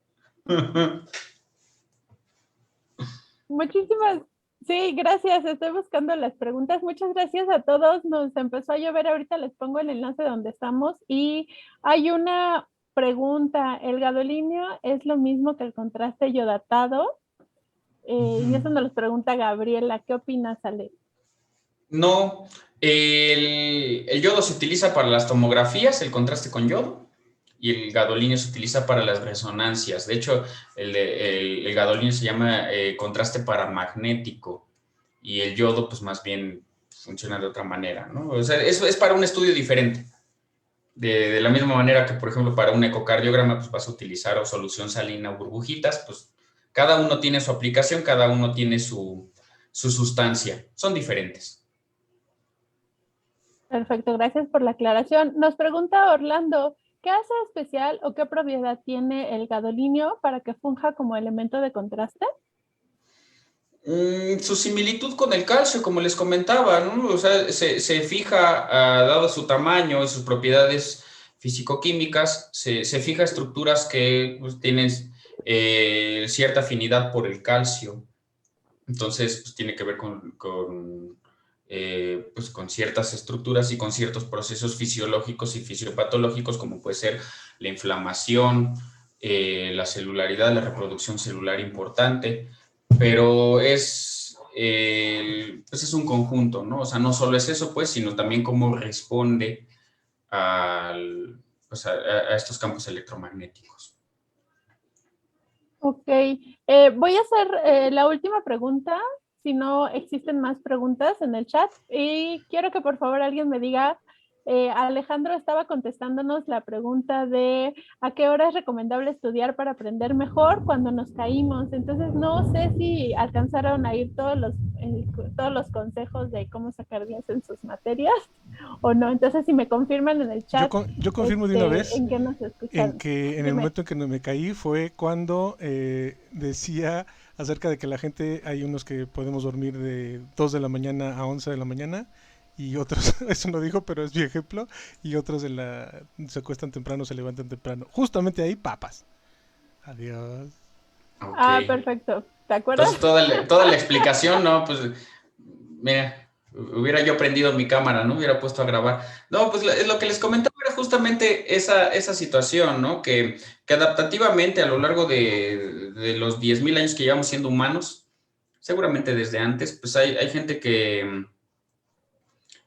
Muchísimas, sí, gracias. Estoy buscando las preguntas. Muchas gracias a todos. Nos empezó a llover. Ahorita les pongo el enlace donde estamos. Y hay una pregunta. ¿El gadolinio es lo mismo que el contraste yodatado? Y eso nos lo pregunta Gabriela. ¿Qué opinas, Ale? No, el yodo se utiliza para las tomografías, el contraste con yodo, y el gadolinio se utiliza para las resonancias. De hecho, el gadolinio se llama contraste paramagnético y el yodo, pues más bien funciona de otra manera, ¿no? O sea, eso es para un estudio diferente. De la misma manera que, por ejemplo, para un ecocardiograma, pues vas a utilizar o solución salina o burbujitas, pues cada uno tiene su aplicación, cada uno tiene su sustancia. Son diferentes. Perfecto, gracias por la aclaración. Nos pregunta Orlando, ¿qué hace especial o qué propiedad tiene el gadolinio para que funja como elemento de contraste? Su similitud con el calcio, como les comentaba, ¿no? O sea, se fija, dado su tamaño y sus propiedades físico-químicas, se fija estructuras que pues, tienen cierta afinidad por el calcio. Entonces, pues, tiene que ver pues, con ciertas estructuras y con ciertos procesos fisiológicos y fisiopatológicos, como puede ser la inflamación, la celularidad, la reproducción celular importante. Pero pues es un conjunto, ¿no? O sea, no solo es eso, pues, sino también cómo responde pues a estos campos electromagnéticos. Ok, voy a hacer la última pregunta, si no existen más preguntas en el chat, y quiero que por favor alguien me diga, Alejandro estaba contestándonos la pregunta de a qué hora es recomendable estudiar para aprender mejor cuando nos caímos. Entonces no sé si alcanzaron a ir todos los consejos de cómo sacar 10 en sus materias o no. Entonces si me confirman en el chat. Yo confirmo de una vez ¿En qué nos escucharon? en el momento en que me caí fue cuando decía acerca de que la gente, hay unos que podemos dormir de 2 de la mañana a 11 de la mañana y otros, eso no dijo, pero es mi ejemplo, y otros se acuestan temprano, se levantan temprano. Justamente ahí, papas. Adiós. Okay. Ah, perfecto. ¿Te acuerdas? Entonces, toda la explicación, ¿no? Pues, mira, hubiera yo prendido mi cámara, ¿no? Hubiera puesto a grabar. No, pues lo que les comentaba era justamente esa situación, ¿no? Que adaptativamente a lo largo de los 10,000 años que llevamos siendo humanos, seguramente desde antes, pues hay gente que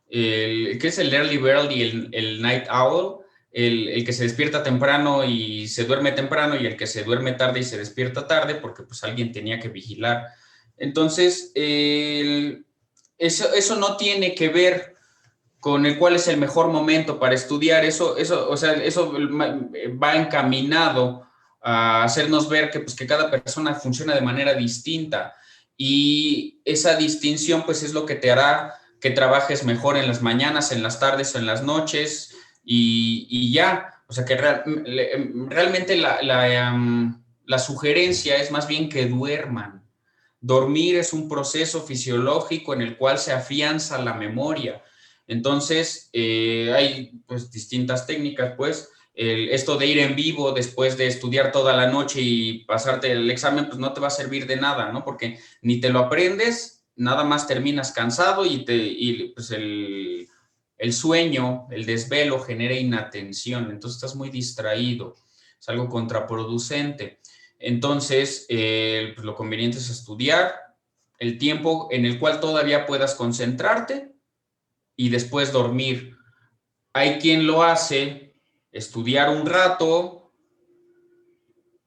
es el early bird y el night owl, el que se despierta temprano y se duerme temprano y el que se duerme tarde y se despierta tarde porque pues alguien tenía que vigilar. Entonces, eso no tiene que ver con cuál es el mejor momento para estudiar. Eso va encaminado a hacernos ver que cada persona funciona de manera distinta y esa distinción pues es lo que te hará que trabajes mejor en las mañanas, en las tardes o en las noches y ya. O sea que realmente la sugerencia es más bien que duerman. Dormir es un proceso fisiológico en el cual se afianza la memoria. Entonces, hay pues distintas técnicas, pues. Esto de ir en vivo después de estudiar toda la noche y pasarte el examen, pues no te va a servir de nada, ¿no? Porque ni te lo aprendes, nada más terminas cansado y pues el sueño, el desvelo genera inatención, entonces estás muy distraído, es algo contraproducente. Entonces, pues lo conveniente es estudiar el tiempo en el cual todavía puedas concentrarte y después dormir. Hay quien lo hace, estudiar un rato,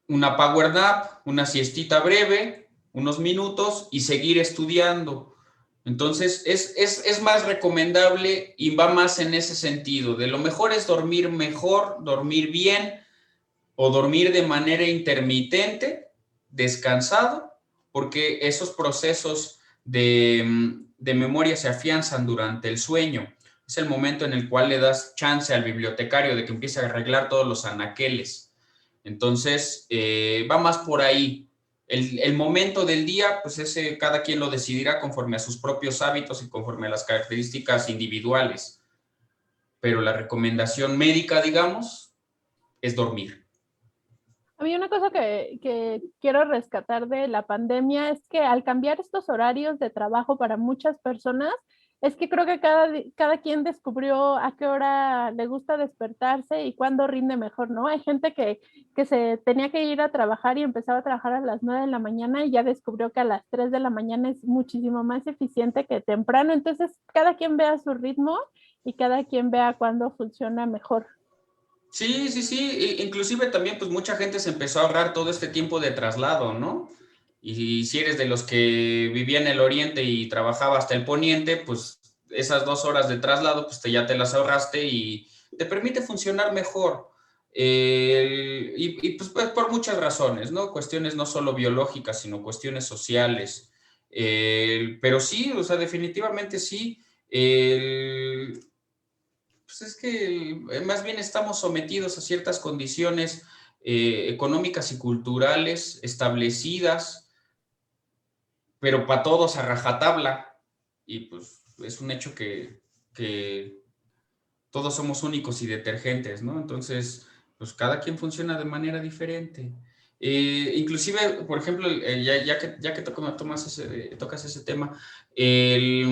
una power nap, una siestita breve, unos minutos y seguir estudiando. Entonces, es más recomendable y va más en ese sentido. De lo mejor es dormir mejor, dormir bien o dormir de manera intermitente, descansado, porque esos procesos de memoria se afianzan durante el sueño. Es el momento en el cual le das chance al bibliotecario de que empiece a arreglar todos los anaqueles. Entonces, va más por ahí. El momento del día, pues ese cada quien lo decidirá conforme a sus propios hábitos y conforme a las características individuales. Pero la recomendación médica, digamos, es dormir. A mí una cosa que quiero rescatar de la pandemia es que al cambiar estos horarios de trabajo para muchas personas, es que creo que cada quien descubrió a qué hora le gusta despertarse y cuándo rinde mejor, ¿no? Hay gente que se tenía que ir a trabajar y empezaba a trabajar a las 9 de la mañana y ya descubrió que a las 3 de la mañana es muchísimo más eficiente que temprano. Entonces, cada quien vea su ritmo y cada quien vea cuándo funciona mejor. Sí, sí, sí. Inclusive también pues mucha gente se empezó a ahorrar todo este tiempo de traslado, ¿no? Y si eres de los que vivía en el oriente y trabajaba hasta el poniente, pues esas 2 horas de traslado pues ya te las ahorraste y te permite funcionar mejor. Pues por muchas razones, ¿no? Cuestiones no solo biológicas, sino cuestiones sociales. Pero sí, o sea, definitivamente sí. Pues es que más bien estamos sometidos a ciertas condiciones económicas y culturales establecidas, pero para todos a rajatabla. Y pues es un hecho que todos somos únicos y detergentes, ¿no? Entonces, pues cada quien funciona de manera diferente. Inclusive, por ejemplo, ya que tocas ese tema, hay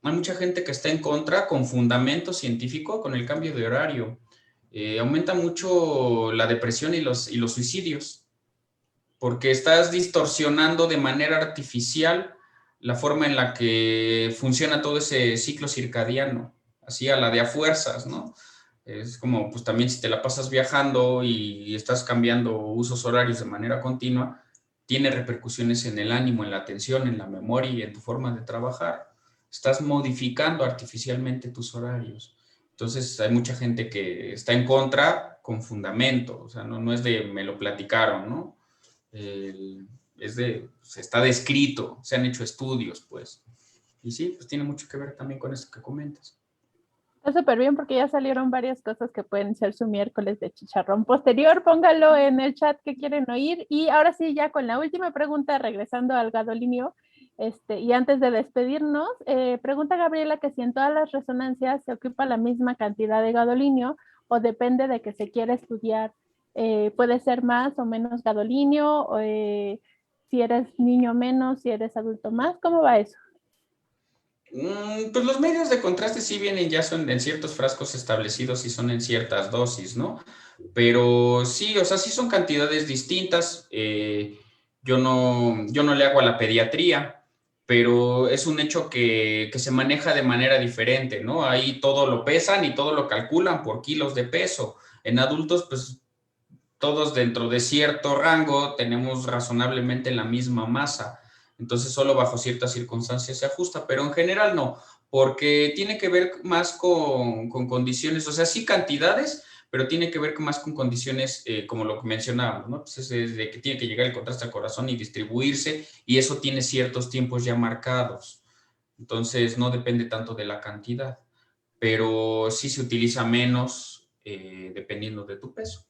mucha gente que está en contra con fundamento científico con el cambio de horario. Aumenta mucho la depresión y los suicidios, porque estás distorsionando de manera artificial la forma en la que funciona todo ese ciclo circadiano, así a la de a fuerzas, ¿no? Es como, pues también si te la pasas viajando y estás cambiando usos horarios de manera continua, tiene repercusiones en el ánimo, en la atención, en la memoria y en tu forma de trabajar. Estás modificando artificialmente tus horarios. Entonces hay mucha gente que está en contra con fundamento, o sea, no es de me lo platicaron, ¿no? Está descrito, se han hecho estudios, pues. Y sí, pues tiene mucho que ver también con esto que comentas. Está súper bien porque ya salieron varias cosas que pueden ser su miércoles de chicharrón posterior. Póngalo en el chat que quieren oír. Y ahora sí, ya con la última pregunta, regresando al gadolinio, y antes de despedirnos, pregunta Gabriela que si en todas las resonancias se ocupa la misma cantidad de gadolinio o depende de que se quiera estudiar. Puede ser más o menos gadolinio, si eres niño menos, si eres adulto más. ¿Cómo va eso? Pues los medios de contraste sí vienen, ya son en ciertos frascos establecidos y son en ciertas dosis, ¿no? Pero sí, o sea, sí son cantidades distintas. Yo no le hago a la pediatría, pero es un hecho que se maneja de manera diferente, ¿no? Ahí todo lo pesan y todo lo calculan por kilos de peso. En adultos, pues todos dentro de cierto rango tenemos razonablemente la misma masa. Entonces solo bajo ciertas circunstancias se ajusta, pero en general no, porque tiene que ver más con condiciones, o sea, sí cantidades, pero tiene que ver más con condiciones como lo que mencionábamos, ¿no? Pues es de que tiene que llegar el contraste al corazón y distribuirse, y eso tiene ciertos tiempos ya marcados. Entonces no depende tanto de la cantidad, pero sí se utiliza menos dependiendo de tu peso.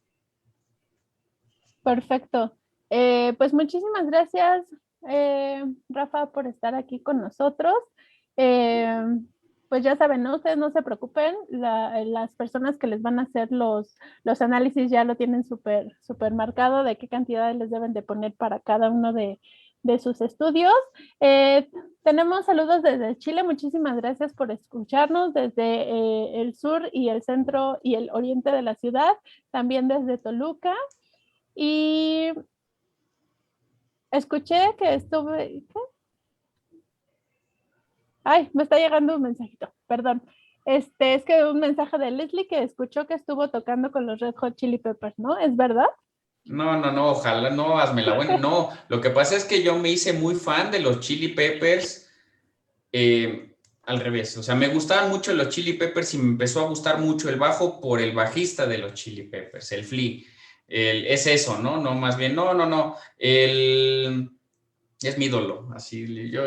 Perfecto. Pues muchísimas gracias, Rafa, por estar aquí con nosotros. Eh, pues ya saben, ¿no? Ustedes no se preocupen, las personas que les van a hacer los análisis ya lo tienen súper marcado de qué cantidades les deben de poner para cada uno de sus estudios. Tenemos saludos desde Chile, muchísimas gracias por escucharnos desde el sur y el centro y el oriente de la ciudad, también desde Toluca. Y escuché que estuve... ¿qué? Ay, me está llegando un mensajito, perdón. Es que un mensaje de Leslie que escuchó que estuvo tocando con los Red Hot Chili Peppers, ¿no? ¿Es verdad? No, ojalá no, hazme la buena. No, lo que pasa es que yo me hice muy fan de los Chili Peppers al revés. O sea, me gustaban mucho los Chili Peppers y me empezó a gustar mucho el bajo por el bajista de los Chili Peppers, el Flea. Es eso, ¿no? No, más bien, no. es mi ídolo. Así, yo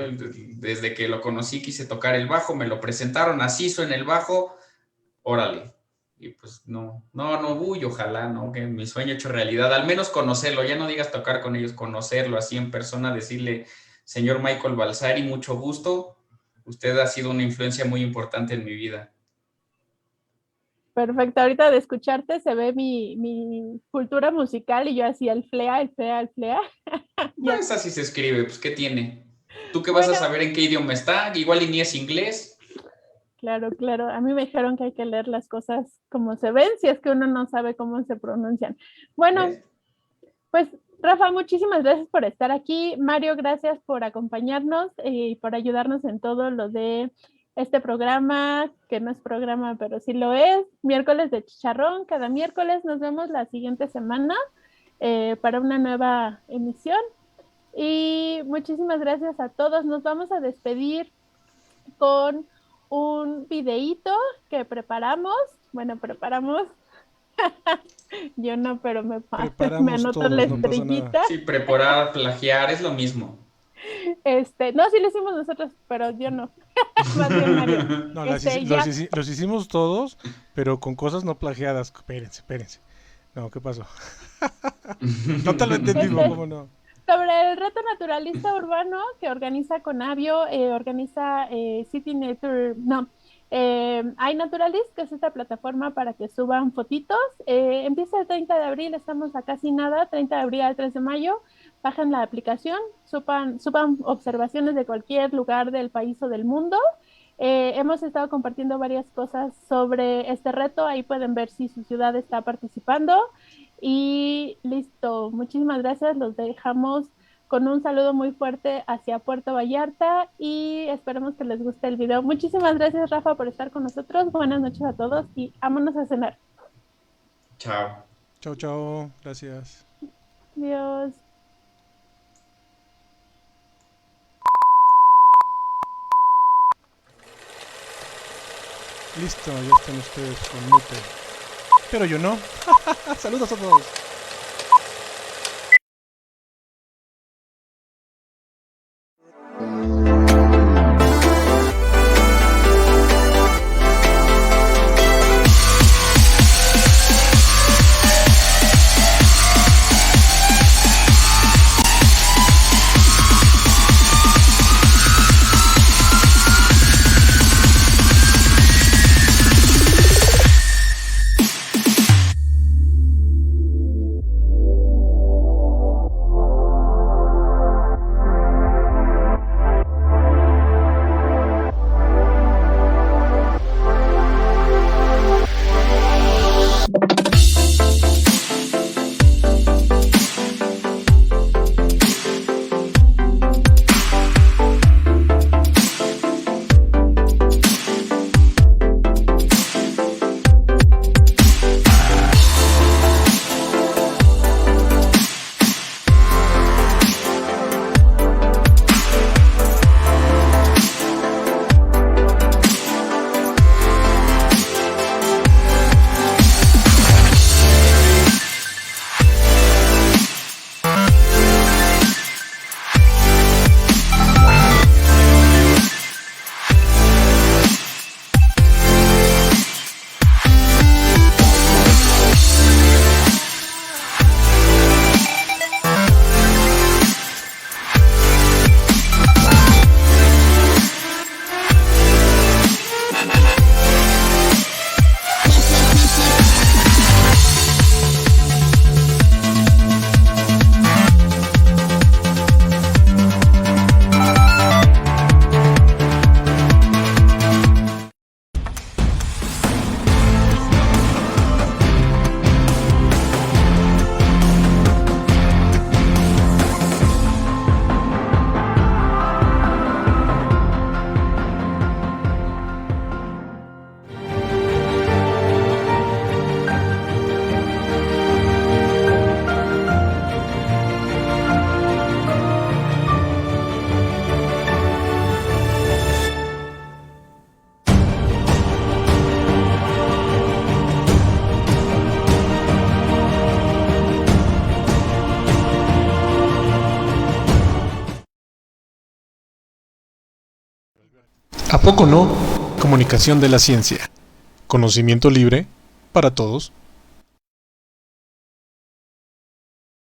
desde que lo conocí quise tocar el bajo, me lo presentaron, así suena el bajo, órale. Y pues ojalá, ¿no? Que mi sueño hecho realidad, al menos conocerlo, ya no digas tocar con ellos, conocerlo así en persona, decirle, señor Michael Balsari, mucho gusto, usted ha sido una influencia muy importante en mi vida. Perfecto, ahorita de escucharte se ve mi cultura musical y yo así el flea. Pues así se escribe, pues ¿qué tiene? ¿Tú qué vas a saber en qué idioma está? Igual y ni es inglés. Claro, a mí me dijeron que hay que leer las cosas como se ven, si es que uno no sabe cómo se pronuncian. Bueno, pues Rafa, muchísimas gracias por estar aquí. Mario, gracias por acompañarnos y por ayudarnos en todo lo de este programa, que no es programa, pero sí lo es. Miércoles de Chicharrón, cada miércoles. Nos vemos la siguiente semana para una nueva emisión. Y muchísimas gracias a todos. Nos vamos a despedir con un videíto que preparamos. Yo no, pero me anoto la estrellita. Sí, preparar, plagiar, es lo mismo. No, sí lo hicimos nosotros, pero yo no. Más bien Mario. No, los hicimos todos, pero con cosas no plagiadas. Espérense. No, ¿qué pasó? Totalmente en vivo, ¿cómo no? Sobre el reto naturalista urbano que organiza Conavio, organiza City Nature, iNaturalist, que es esta plataforma para que suban fotitos. Empieza el 30 de abril, estamos a casi nada, 30 de abril al 3 de mayo. Bajen la aplicación, suban observaciones de cualquier lugar del país o del mundo. Hemos estado compartiendo varias cosas sobre este reto, ahí pueden ver si su ciudad está participando. Y listo, muchísimas gracias, los dejamos con un saludo muy fuerte hacia Puerto Vallarta y esperemos que les guste el video. Muchísimas gracias, Rafa, por estar con nosotros. Buenas noches a todos y vámonos a cenar. Chao. Chao, gracias. Adiós. Listo, ya están ustedes con mute. Pero yo no. Saludos a todos. ¿A poco no? Comunicación de la ciencia. Conocimiento libre para todos.